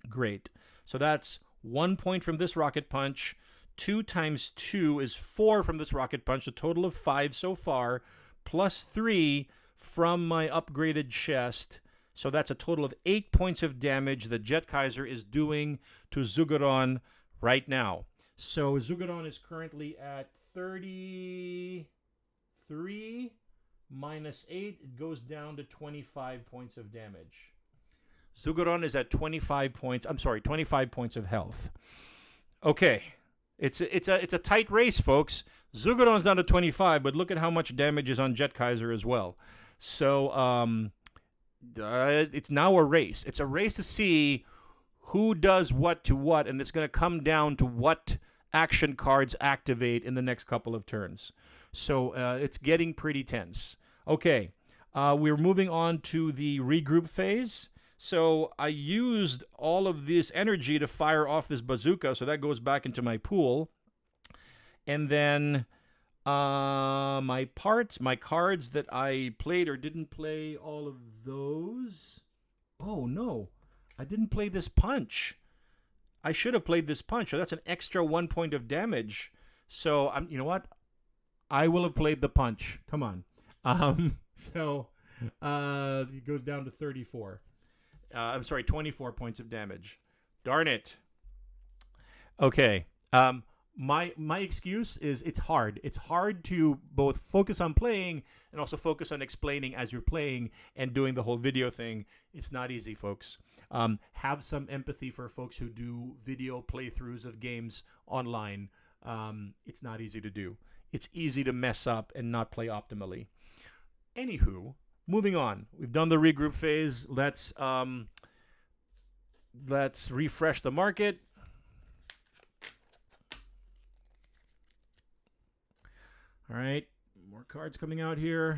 Great. So that's 1 point from this rocket punch. 2 times 2 is 4 from this rocket punch, a total of 5 so far, plus 3 from my upgraded chest. So that's a total of 8 points of damage that Jetkaiser is doing to Zugeron right now. So Zugeron is currently at 33 minus 8. It goes down to 25 points of damage. Zugeron is at 25 points. I'm sorry, 25 points of health. Okay. It's a tight race, folks. Zugeron's down to 25, but look at how much damage is on Jetkaiser as well. So it's now a race. It's a race to see who does what to what, and it's going to come down to what action cards activate in the next couple of turns. So it's getting pretty tense. Okay, we're moving on to the regroup phase. So I used all of this energy to fire off this bazooka, so that goes back into my pool. And then my cards that I played or didn't play, all of those. Oh, no. I didn't play this punch. I should have played this punch. So that's an extra 1 point of damage. So, you know what? I will have played the punch. Come on. So it goes down to 34. I'm sorry, 24 points of damage. Darn it. Okay. My excuse is it's hard. It's hard to both focus on playing and also focus on explaining as you're playing and doing the whole video thing. It's not easy, folks. Have some empathy for folks who do video playthroughs of games online. It's not easy to do. It's easy to mess up and not play optimally. Anywho, moving on. We've done the regroup phase. Let's refresh the market. All right, more cards coming out here.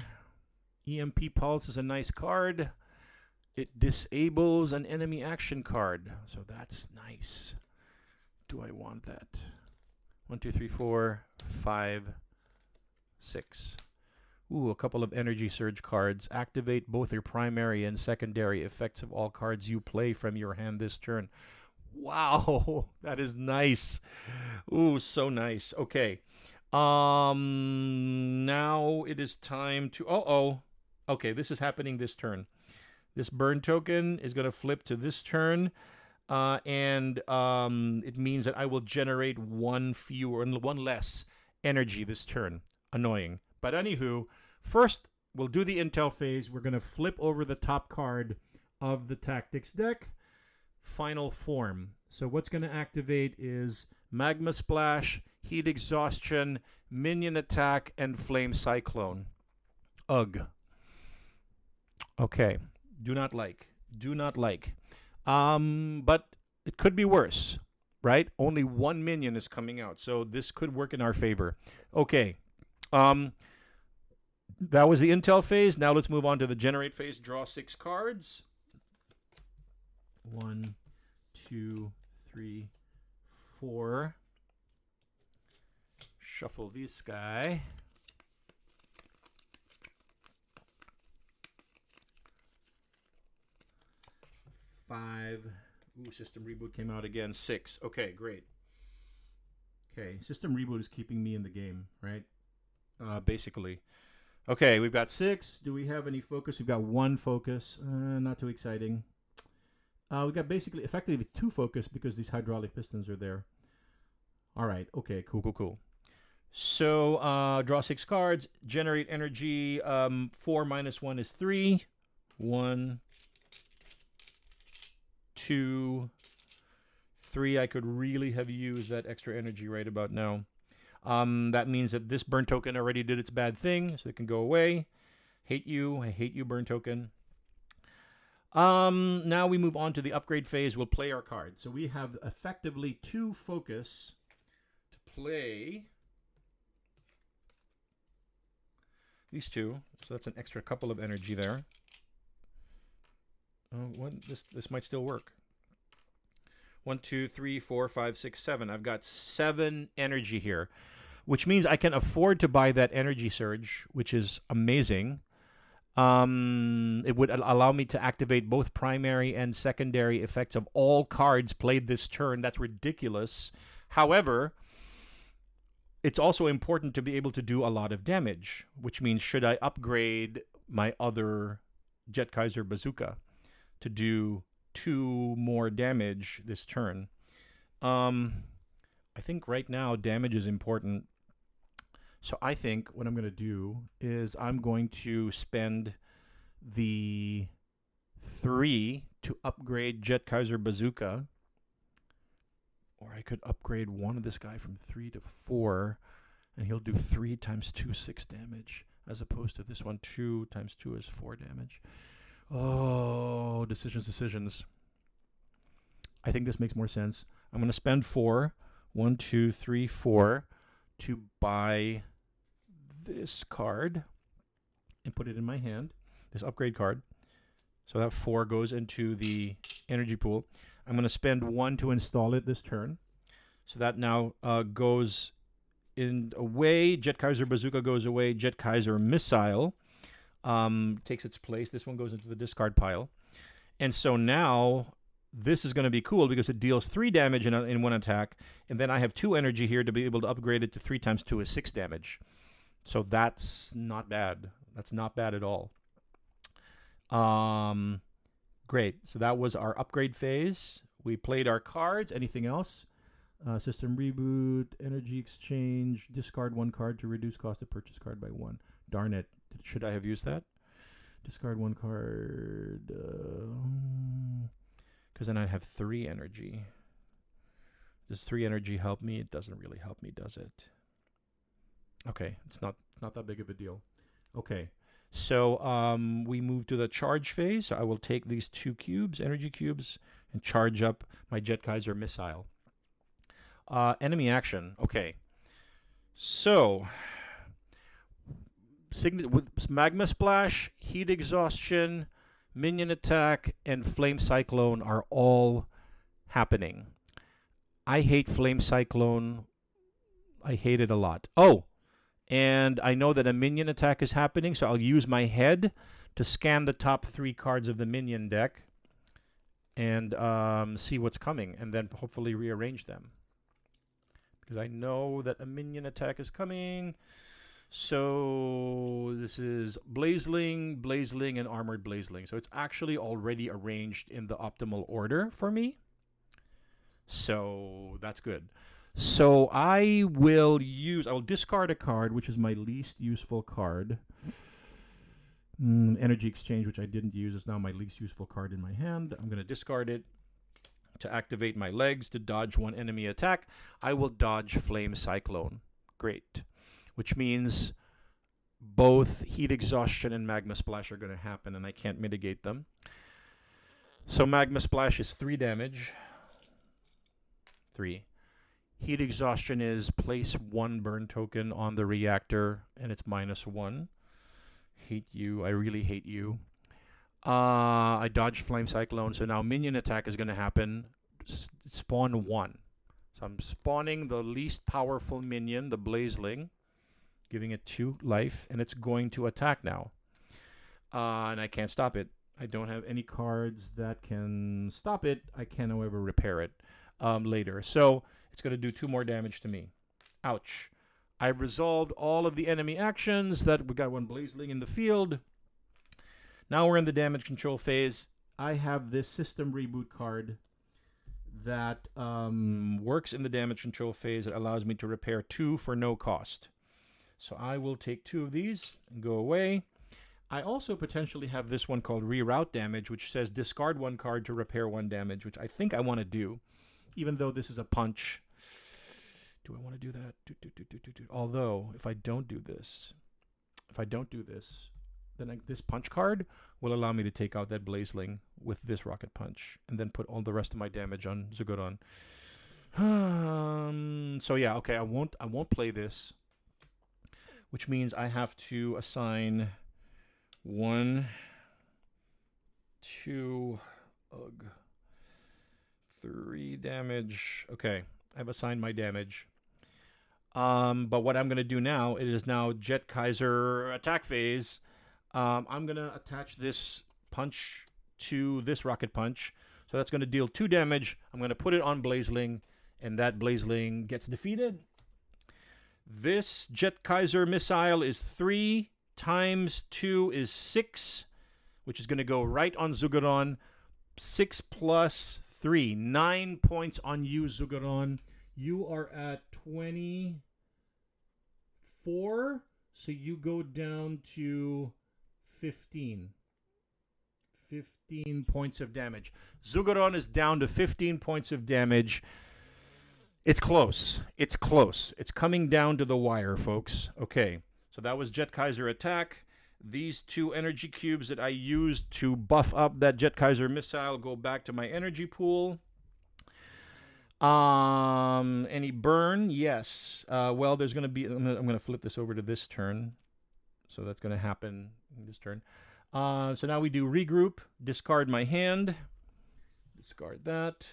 EMP Pulse is a nice card. It disables an enemy action card, so that's nice. Do I want that? 1, 2, 3, 4, 5, 6. Ooh, a couple of energy surge cards. Activate both your primary and secondary effects of all cards you play from your hand this turn. Wow, that is nice. Ooh, so nice. Okay. Now it is time to... Okay, this is happening this turn. This burn token is going to flip to this turn. And it means that I will generate one less energy this turn. Annoying. But anywho, first we'll do the intel phase. We're going to flip over the top card of the tactics deck. Final form. So what's going to activate is Magma Splash, Heat Exhaustion, Minion Attack, and Flame Cyclone. Ugh. Okay. Do not like. But it could be worse, right? Only one minion is coming out, so this could work in our favor. Okay. That was the intel phase. Now let's move on to the generate phase. Draw 6 cards. 1, 2, 3, 4. Shuffle this guy. 5. Ooh, System Reboot came out again. 6. Okay, great. Okay, System Reboot is keeping me in the game, right? Basically. Okay, we've got 6. Do we have any focus? We've got 1 focus. Not too exciting. We've got effectively 2 focus because these hydraulic pistons are there. All right, okay, cool. So, draw 6 cards. Generate energy. 4 minus 1 is 3. 1, 2, 3. I could really have used that extra energy right about now. That means that this burn token already did its bad thing, so it can go away. Hate you. I hate you, burn token. Now we move on to the upgrade phase. We'll play our cards. So we have effectively 2 focus to play these 2. So that's an extra couple of energy there. Oh, this might still work. 1, 2, 3, 4, 5, 6, 7. I've got 7 energy here, which means I can afford to buy that energy surge, which is amazing. It would allow me to activate both primary and secondary effects of all cards played this turn. That's ridiculous. However, it's also important to be able to do a lot of damage, which means should I upgrade my other Jetkaiser bazooka to do 2 more damage this turn? I think right now damage is important. So I think what I'm going to do is I'm going to spend the 3 to upgrade Jetkaiser bazooka. Or I could upgrade one of this guy from 3 to 4, and he'll do 3 times 2, 6 damage, as opposed to this one, 2 times 2 is 4 damage. Oh, decisions. I think this makes more sense. I'm going to spend 4, 1, 2, 3, 4, to buy this card and put it in my hand, this upgrade card. So that 4 goes into the energy pool. I'm going to spend 1 to install it this turn. So that now goes in away. Jetkaiser bazooka goes away. Jetkaiser missile takes its place. This one goes into the discard pile. And so now this is going to be cool because it deals 3 damage in one attack. And then I have 2 energy here to be able to upgrade it to 3 times 2 is 6 damage. So that's not bad. That's not bad at all. Great. So that was our upgrade phase. We played our cards. Anything else? System reboot, energy exchange, discard 1 card to reduce cost of purchase card by 1. Darn it. Should I have used that? Discard 1 card. Because then I'd have 3 energy. Does 3 energy help me? It doesn't really help me, does it? Okay, it's not that big of a deal. Okay, so we move to the charge phase. I will take these 2 cubes, energy cubes, and charge up my Jetkaiser missile. Enemy action. Okay, so with magma splash, heat exhaustion, minion attack, and flame cyclone are all happening. I hate flame cyclone. I hate it a lot. Oh, and I know that a minion attack is happening, so I'll use my head to scan the top 3 cards of the minion deck and see what's coming, and then hopefully rearrange them. Because I know that a minion attack is coming. So this is Blazeling, Blazeling, and Armored Blazeling. So it's actually already arranged in the optimal order for me. So that's good. So I will discard a card, which is my least useful card. Energy exchange, which I didn't use, is now my least useful card in my hand. I'm going to discard it to activate my legs to dodge 1 enemy attack. I will dodge Flame Cyclone. Great. Which means both Heat Exhaustion and Magma Splash are going to happen, and I can't mitigate them. So Magma Splash is 3 damage. 3. Heat Exhaustion is place 1 burn token on the reactor, and it's -1. Hate you. I really hate you. I dodged Flame Cyclone, so now minion attack is going to happen. Spawn 1. So I'm spawning the least powerful minion, the Blazeling, giving it 2 life, and it's going to attack now. And I can't stop it. I don't have any cards that can stop it. I can, however, repair it later. So it's going to do 2 more damage to me. Ouch. I've resolved all of the enemy actions. That we got 1 Blazeling in the field. Now we're in the damage control phase. I have this system reboot card that works in the damage control phase. It allows me to repair 2 for no cost. So I will take 2 of these and go away. I also potentially have this one called Reroute Damage, which says discard 1 card to repair 1 damage, which I think I want to do, even though this is a punch. Do I want to do that? Although, if I don't do this, then this punch card will allow me to take out that Blazeling with this Rocket Punch and then put all the rest of my damage on Zugodon. So yeah, okay, I won't play this, which means I have to assign 1, 2, 3 damage. Okay, I've assigned my damage. But what I'm going to do now, it is now Jetkaiser attack phase. I'm going to attach this punch to this rocket punch. So that's going to deal 2 damage. I'm going to put it on Blazeling, and that Blazeling gets defeated. This Jetkaiser missile is 3 times 2 is 6, which is going to go right on Zugaron. 6 plus 3, 9 points on you, Zugaron. You are at 24, so you go down to 15. 15 points of damage. Zugaron is down to 15 points of damage. It's close. It's close. It's coming down to the wire, folks. Okay, so that was Jetkaiser attack. These 2 energy cubes that I used to buff up that Jetkaiser missile go back to my energy pool. Any burn? Yes. Well, there's going to be... I'm going to flip this over to this turn. So that's going to happen this turn. So now we do regroup. Discard my hand. Discard that.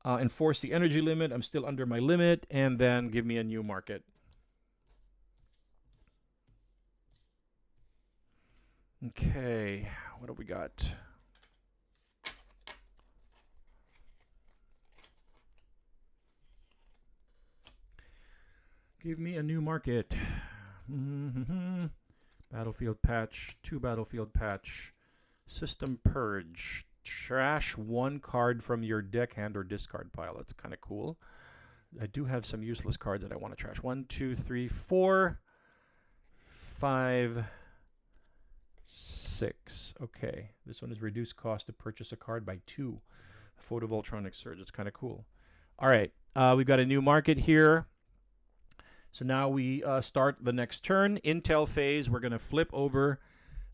Enforce the energy limit. I'm still under my limit. And then give me a new market. Okay. What have we got? Give me a new market. Battlefield patch, 2 battlefield patch. System purge. Trash 1 card from your deck, hand, or discard pile. That's kind of cool. I do have some useless cards that I want to trash. 1, 2, 3, 4, 5, 6. Okay. This one is reduced cost to purchase a card by 2. Photovoltronic Surge. It's kind of cool. All right. We've got a new market here. So now we start the next turn. Intel phase, we're going to flip over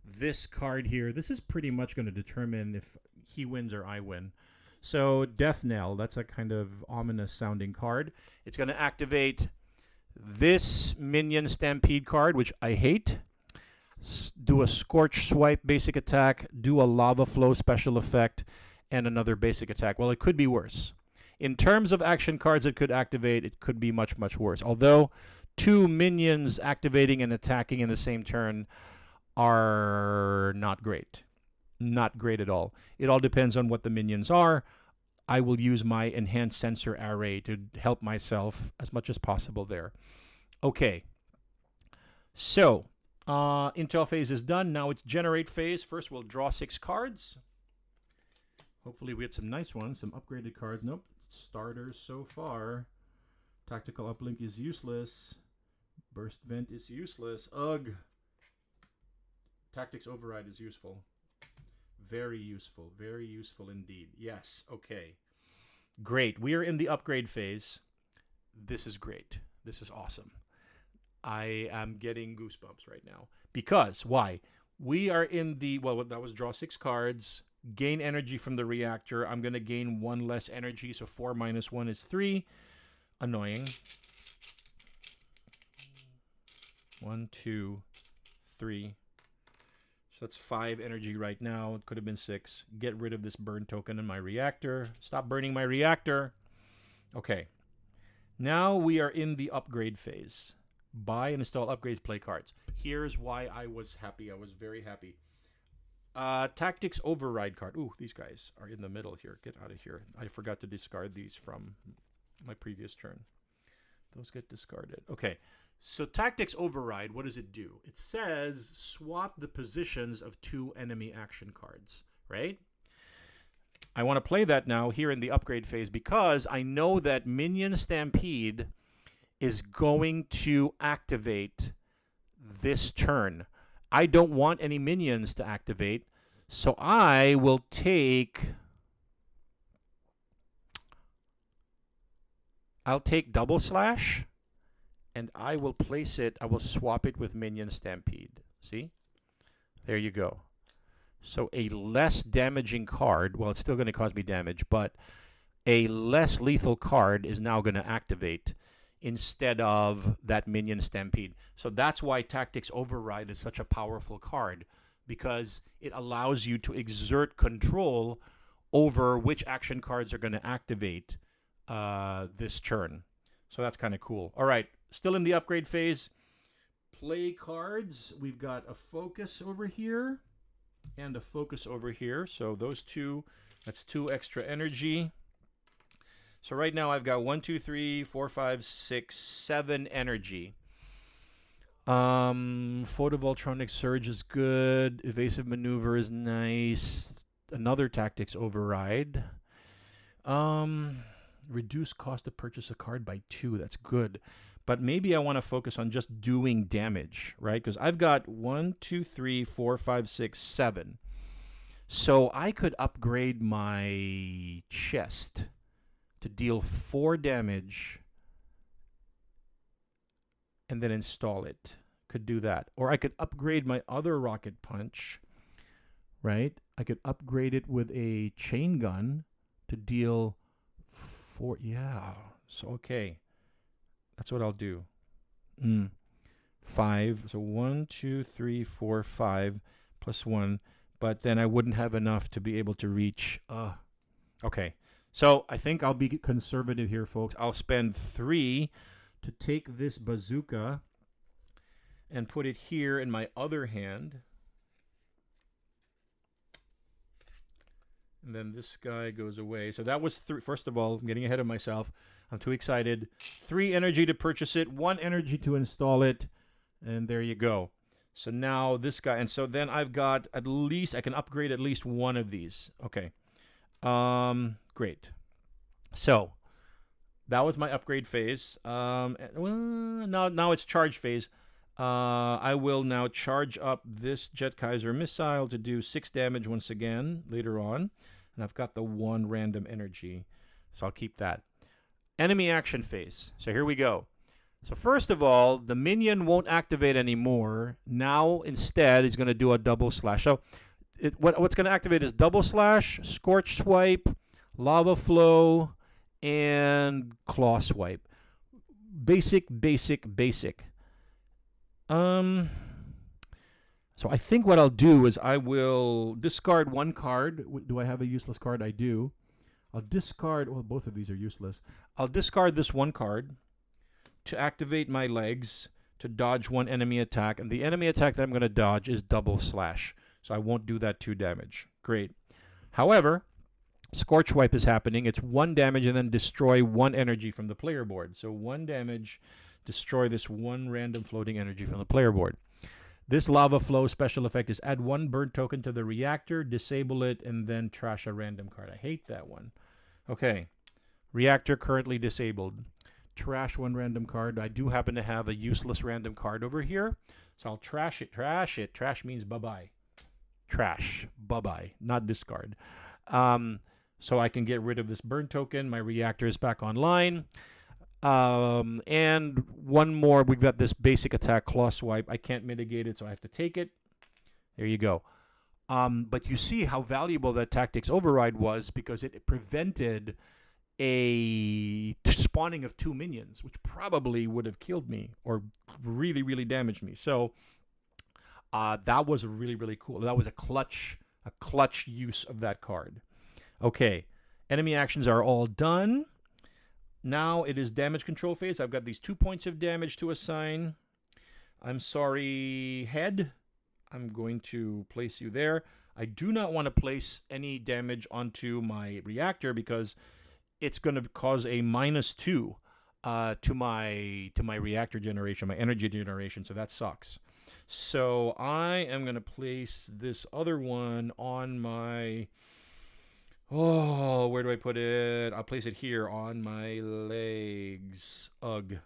this card here. This is pretty much going to determine if he wins or I win. So Death Knell, that's a kind of ominous sounding card. It's going to activate this Minion Stampede card, which I hate. Do a Scorch Swipe basic attack, do a Lava Flow special effect, and another basic attack. Well, it could be worse. In terms of action cards that could activate, it could be much, much worse. Although 2 minions activating and attacking in the same turn are not great. Not great at all. It all depends on what the minions are. I will use my enhanced sensor array to help myself as much as possible there. Okay. So, Intel phase is done. Now it's generate phase. First, we'll draw 6 cards. Hopefully we get some nice ones, some upgraded cards. Nope. Starters so far. Tactical uplink is useless. Burst vent is useless. Ugh. Tactics override is useful. Very useful. Very useful indeed. Yes. Okay. Great. We are in the upgrade phase. This is great. This is awesome. I am getting goosebumps right now. Because, why? We are in the, well, that was draw 6 cards. Gain energy from the reactor. I'm going to gain 1 less energy, so 4 minus 1 is 3. Annoying. 1, 2, 3. So that's 5 energy right now. It could have been 6. Get rid of this burn token in my reactor. Stop burning my reactor. Okay. Now we are in the upgrade phase. Buy and install upgrades, play cards. Here's why I was happy. I was very happy. Tactics override card. Ooh, these guys are in the middle here. Get out of here. I forgot to discard these from my previous turn. Those get discarded. Okay. So tactics override, what does it do? It says swap the positions of 2 enemy action cards, right? I want to play that now here in the upgrade phase because I know that Minion Stampede is going to activate this turn. I don't want any minions to activate, so I will take... I'll take Double Slash, and I will place it, I will swap it with Minion Stampede. See? There you go. So a less damaging card, well, it's still going to cause me damage, but a less lethal card is now going to activate instead of that Minion Stampede. So that's why Tactics Override is such a powerful card, because it allows you to exert control over which action cards are going to activate this turn. So that's kind of cool. All right, still in the upgrade phase. Play cards. We've got a focus over here and a focus over here. So those two, that's 2 extra energy. So right now I've got 1, 2, 3, 4, 5, 6, 7 energy. Photovoltaic surge is good. Evasive maneuver is nice. Another tactics override. Reduce cost to purchase a card by 2. That's good. But maybe I want to focus on just doing damage, right? Because I've got 1, 2, 3, 4, 5, 6, 7. So I could upgrade my chest to deal 4 damage and then install it. Could do that. Or I could upgrade my other rocket punch, right? I could upgrade it with a chain gun to deal 4. Yeah. So, okay. That's what I'll do. 5. So 1, 2, 3, 4, 5 plus 1. But then I wouldn't have enough to be able to reach. Okay. So I think I'll be conservative here, folks. I'll spend 3 to take this bazooka and put it here in my other hand. And then this guy goes away. So that was 3. First of all, I'm getting ahead of myself. I'm too excited. 3 energy to purchase it, 1 energy to install it, and there you go. So now this guy, and so then I've got at least, I can upgrade at least 1 of these. Okay. Great. So that was my upgrade phase. Well, now it's charge phase. I will now charge up this Jetkaiser missile to do 6 damage once again later on. And I've got the 1 random energy. So I'll keep that. Enemy action phase. So here we go. So first of all, the minion won't activate anymore. Now instead, he's going to do a double slash. So what's going to activate is double slash, scorch swipe, lava flow, and claw swipe. Basic. So I think what I'll do is I will discard 1 card. Do I have a useless card? I do. I'll discard, well, both of these are useless. I'll discard this 1 card to activate my legs to dodge 1 enemy attack. And the enemy attack that I'm going to dodge is double slash. So I won't do that 2 damage. Great. However, Scorch Wipe is happening. It's 1 damage and then destroy 1 energy from the player board. So 1 damage, destroy this 1 random floating energy from the player board. This Lava Flow special effect is add 1 burn token to the reactor, disable it, and then trash a random card. I hate that one. Okay. Reactor currently disabled. Trash 1 random card. I do happen to have a useless random card over here. So I'll trash it. Trash it. Trash means bye-bye. Trash. Bye-bye. Not discard. So I can get rid of this burn token. My reactor is back online. And 1 more. We've got this basic attack, claw swipe. I can't mitigate it, so I have to take it. There you go. But you see how valuable that tactics override was because it prevented a spawning of 2 minions, which probably would have killed me or really, really damaged me. So that was really, really cool. That was a clutch use of that card. Okay, enemy actions are all done. Now it is damage control phase. I've got these 2 points of damage to assign. I'm sorry, head. I'm going to place you there. I do not want to place any damage onto my reactor because it's going to cause a -2 to my reactor generation, my energy generation. So that sucks. So I am going to place this other one on my... Oh, where do I put it? I'll place it here on my legs. Ugh.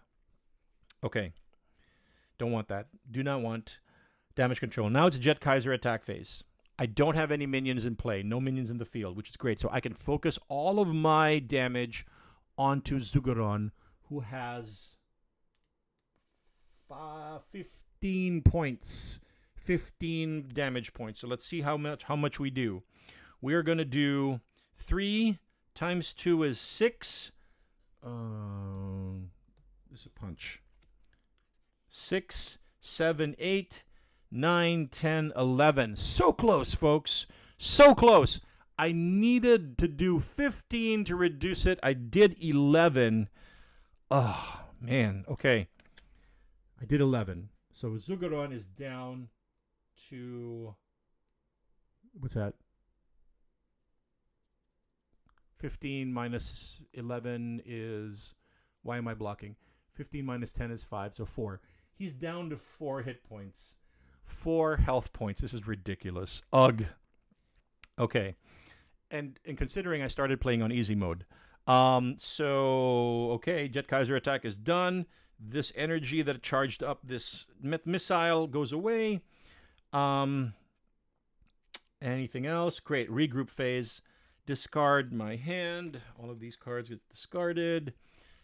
Okay. Don't want that. Do not want damage control. Now it's Jetkaiser attack phase. I don't have any minions in play. No minions in the field, which is great. So I can focus all of my damage onto Zugaron, who has 15 points. 15 damage points. So let's see how much we do. We are going to do 3 times 2 is 6. This is a punch. 6, 7, 8, 9, 10, 11. So close, folks. So close. I needed to do 15 to reduce it. I did 11. Oh, man. Okay. I did 11. So Zugaron is down to... What's that? 15 minus 11 is... Why am I blocking? 15 minus 10 is 5, so 4. He's down to 4 hit points. 4 health points. This is ridiculous. Ugh. Okay. And considering I started playing on easy mode. Okay, Jetkaiser attack is done. This energy that charged up this missile goes away. Anything else? Great. Regroup phase. Discard my hand. All of these cards get discarded.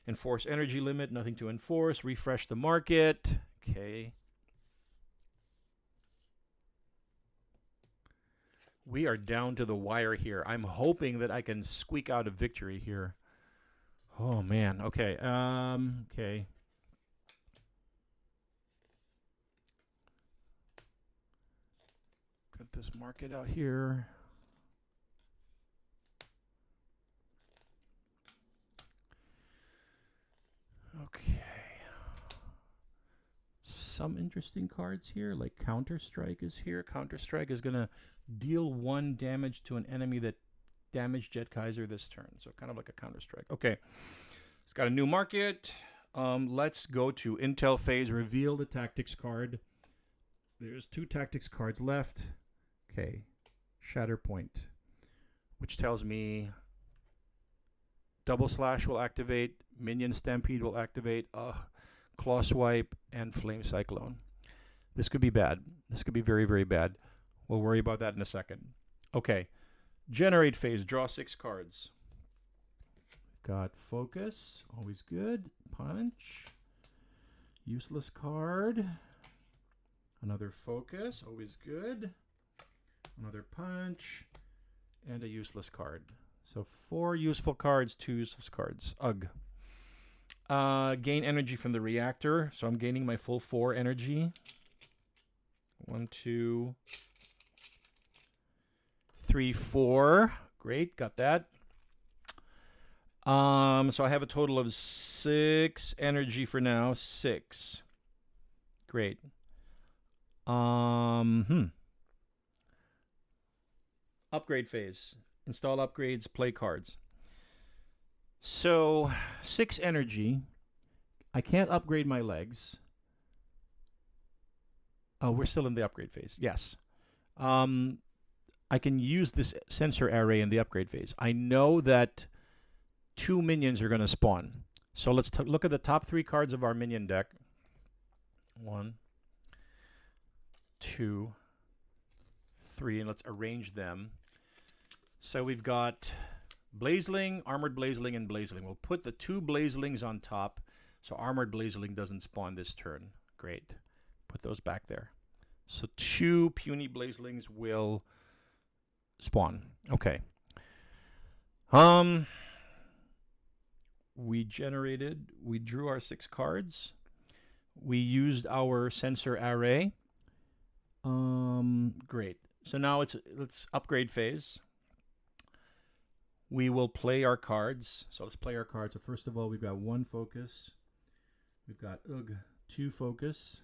Enforce energy limit. Nothing to enforce. Refresh the market. Okay. We are down to the wire here. I'm hoping that I can squeak out a victory here. Oh, man. Okay. Okay. Got this market out here. Okay. Some interesting cards here, like Counter-Strike is here. Counter-Strike is going to deal 1 damage to an enemy that damaged Jetkaiser this turn. So kind of like a Counter-Strike. Okay. It's got a new market. Let's go to Intel phase. Reveal the tactics card. There's 2 tactics cards left. Okay. Shatterpoint, which tells me Double Slash will activate, Minion Stampede will activate, Claw Swipe, and Flame Cyclone. This could be bad. This could be very, very bad. We'll worry about that in a second. Okay. Generate phase. Draw 6 cards. Got Focus. Always good. Punch. Useless card. Another Focus. Always good. Another Punch. And a useless card. So 4 useful cards, 2 useless cards. Ugh. Gain energy from the reactor. So I'm gaining my full 4 energy. 1, 2, 3, 4. Great, got that. So I have a total of 6 energy for now. 6. Great. Upgrade phase. Install upgrades, play cards. So 6 energy. I can't upgrade my legs. Oh, we're still in the upgrade phase. Yes. I can use this sensor array in the upgrade phase. I know that 2 minions are going to spawn. So let's look at the top 3 cards of our minion deck. 1, 2, 3, and let's arrange them. So we've got Blazeling, Armored Blazeling, and Blazeling. We'll put the 2 Blazelings on top so Armored Blazeling doesn't spawn this turn. Great. Put those back there. So 2 puny Blazelings will spawn. Okay. We drew our 6 cards. We used our sensor array. Great. So now let's upgrade phase. We will play our cards. So let's play our cards. So first of all, we've got 1 focus. We've got 2 focus.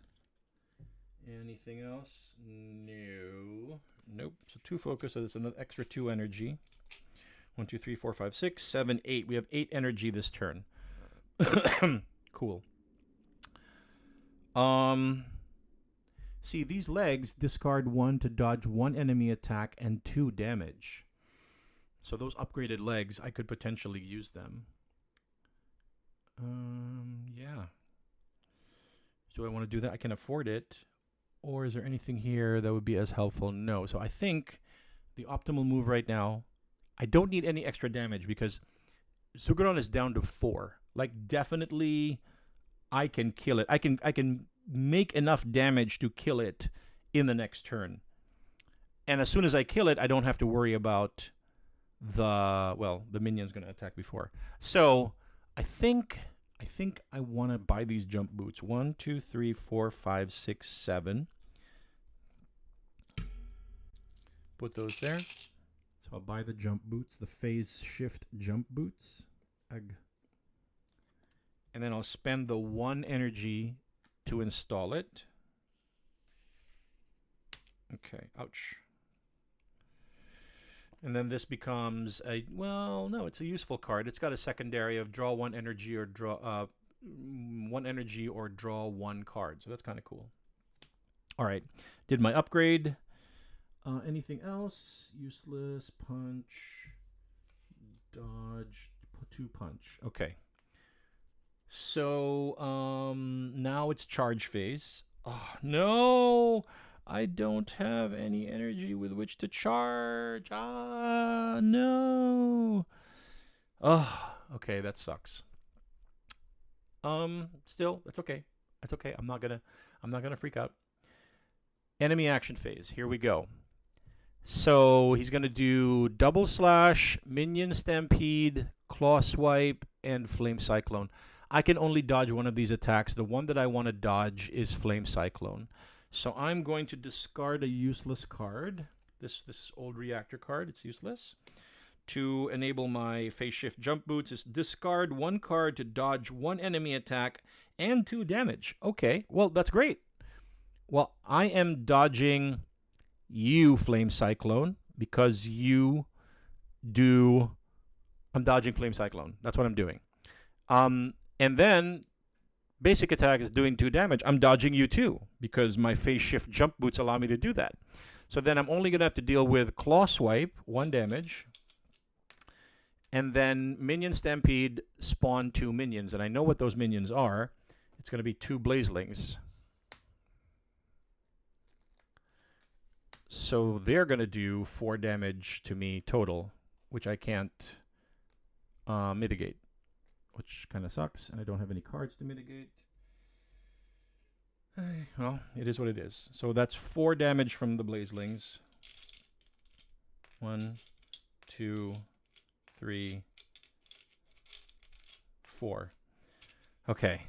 Anything else? No. Nope. So 2 focus. So there's another extra 2 energy. 1, 2, 3, 4, 5, 6, 7, 8. We have 8 energy this turn. Cool. See, these legs discard 1 to dodge 1 enemy attack and 2 damage. So those upgraded legs, I could potentially use them. Yeah. Do I want to do that? I can afford it. Or is there anything here that would be as helpful? No. So I think the optimal move right now, I don't need any extra damage because Sugaron is down to 4. Like, definitely I can kill it. I can make enough damage to kill it in the next turn. And as soon as I kill it, I don't have to worry about the minion's going to attack before. So I think I want to buy these jump boots. 1, 2, 3, 4, 5, 6, 7. Put those there. So I'll buy the jump boots, the phase shift jump boots. Ugh. And then I'll spend the 1 energy to install it. Okay, ouch. And then this becomes a, well, no, it's a useful card. It's got a secondary of draw 1 energy or draw 1 energy or draw 1 card. So that's kind of cool. All right, did my upgrade. Anything else? Useless, punch, dodge, 2 punch. Okay. So now it's charge phase. Oh, no! I don't have any energy with which to charge. Ah, no. Oh, okay, that sucks. Still, that's okay. That's okay. I'm not gonna freak out. Enemy action phase. Here we go. So he's gonna do double slash, minion stampede, claw swipe, and flame cyclone. I can only dodge one of these attacks. The one that I want to dodge is flame cyclone. So I'm going to discard a useless card. This old reactor card, it's useless. To enable my phase shift jump boots is discard 1 card to dodge 1 enemy attack and 2 damage. Okay, well, that's great. Well, I am dodging you, Flame Cyclone, because you do... I'm dodging Flame Cyclone. That's what I'm doing. And then basic attack is doing 2 damage. I'm dodging you too, because my phase shift jump boots allow me to do that. So then I'm only going to have to deal with claw swipe, 1 damage. And then minion stampede, spawn 2 minions. And I know what those minions are. It's going to be 2 blazelings. So they're going to do 4 damage to me total, which I can't mitigate, which kind of sucks. And I don't have any cards to mitigate. Well, it is what it is. So that's 4 damage from the blazelings. 1, 2, 3, 4. Okay.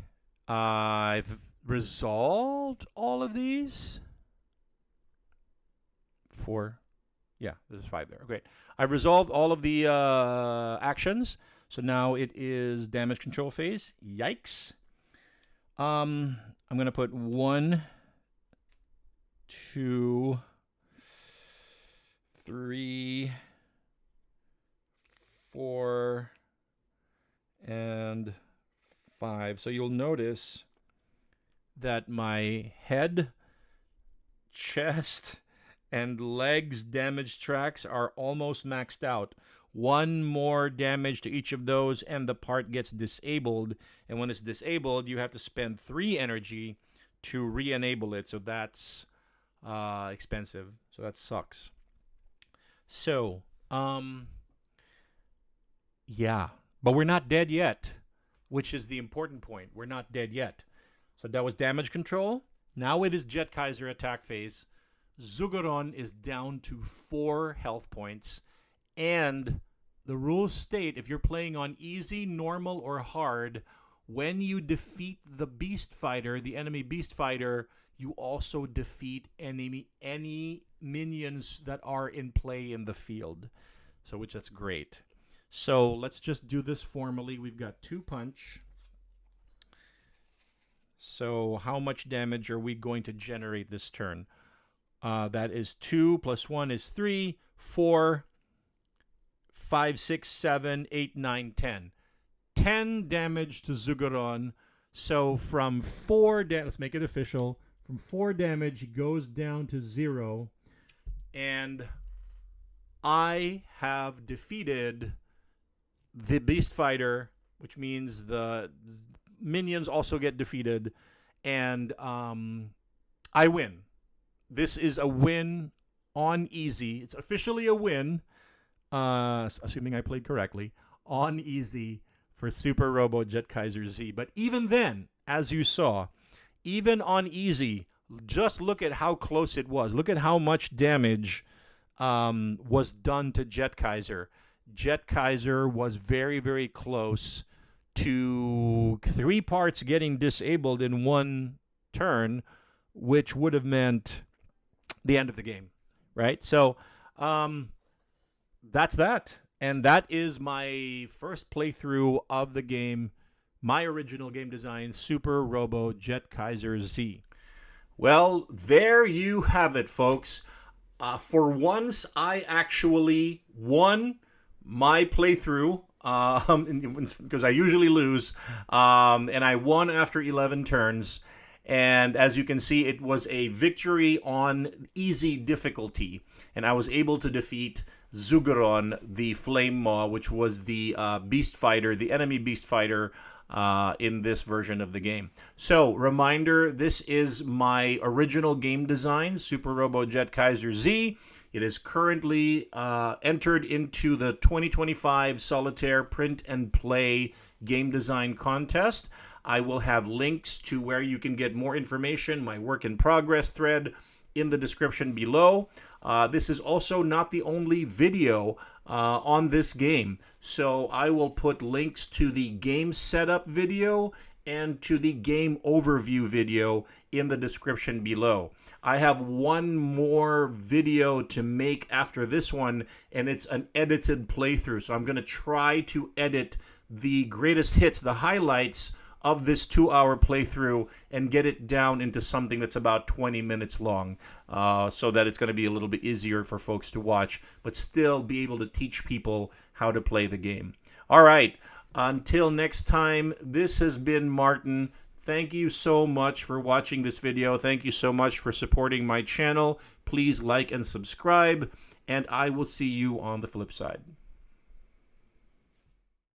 I've resolved all of these. 4. Yeah, there's 5 there. Okay. I've resolved all of the actions. So now it is damage control phase. Yikes. I'm going to put 1, 2, 3, 4, and 5. So you'll notice that my head, chest, and legs damage tracks are almost maxed out. 1 more damage to each of those, and the part gets disabled. And when it's disabled, you have to spend 3 energy to re-enable it. So that's expensive. So that sucks. So, yeah. But we're not dead yet, which is the important point. We're not dead yet. So that was damage control. Now it is Jetkaiser attack phase. Zugoron is down to 4 health points. And the rules state if you're playing on easy, normal, or hard, when you defeat the beast fighter, the enemy beast fighter, you also defeat any minions that are in play in the field. So which that's great. So let's just do this formally. We've got 2 punch. So how much damage are we going to generate this turn? That is 2 plus 1 is 3, 4, 5, 6, 7, 8, 9, 10. 10 damage to Zugoron. So from 4 damage, let's make it official. From 4 damage, he goes down to 0. And I have defeated the Beast Fighter, which means the minions also get defeated. And I win. This is a win on easy. It's officially a win, assuming I played correctly, on easy for Super Robo Jetkaiser Z. But even then, as you saw, even on easy, just look at how close it was. Look at how much damage was done to Jetkaiser. Jetkaiser was very, very close to 3 parts getting disabled in 1 turn, which would have meant the end of the game, right? So that's that. And that is my first playthrough of the game, my original game design, Super Robo Jetkaiser Z. Well, there you have it, folks. For once, I actually won my playthrough because I usually lose, and I won after 11 turns. And as you can see, it was a victory on easy difficulty, and I was able to defeat Zugeron, the Flame Maw, which was the beast fighter, the enemy beast fighter in this version of the game. So, reminder, this is my original game design, Super Robo Jetkaiser Z. It is currently entered into the 2025 Solitaire Print and Play Game Design Contest. I will have links to where you can get more information, my work in progress thread, in the description below. This is also not the only video on this game, so I will put links to the game setup video and to the game overview video in the description below. I have one more video to make after this one, and it's an edited playthrough, so I'm going to try to edit the greatest hits, the highlights of this 2-hour playthrough, and get it down into something that's about 20 minutes long, so that it's going to be a little bit easier for folks to watch, but still be able to teach people how to play the game. All right, until next time, this has been Martin. Thank you so much for watching this video. Thank you so much for supporting my channel. Please like and subscribe, and I will see you on the flip side.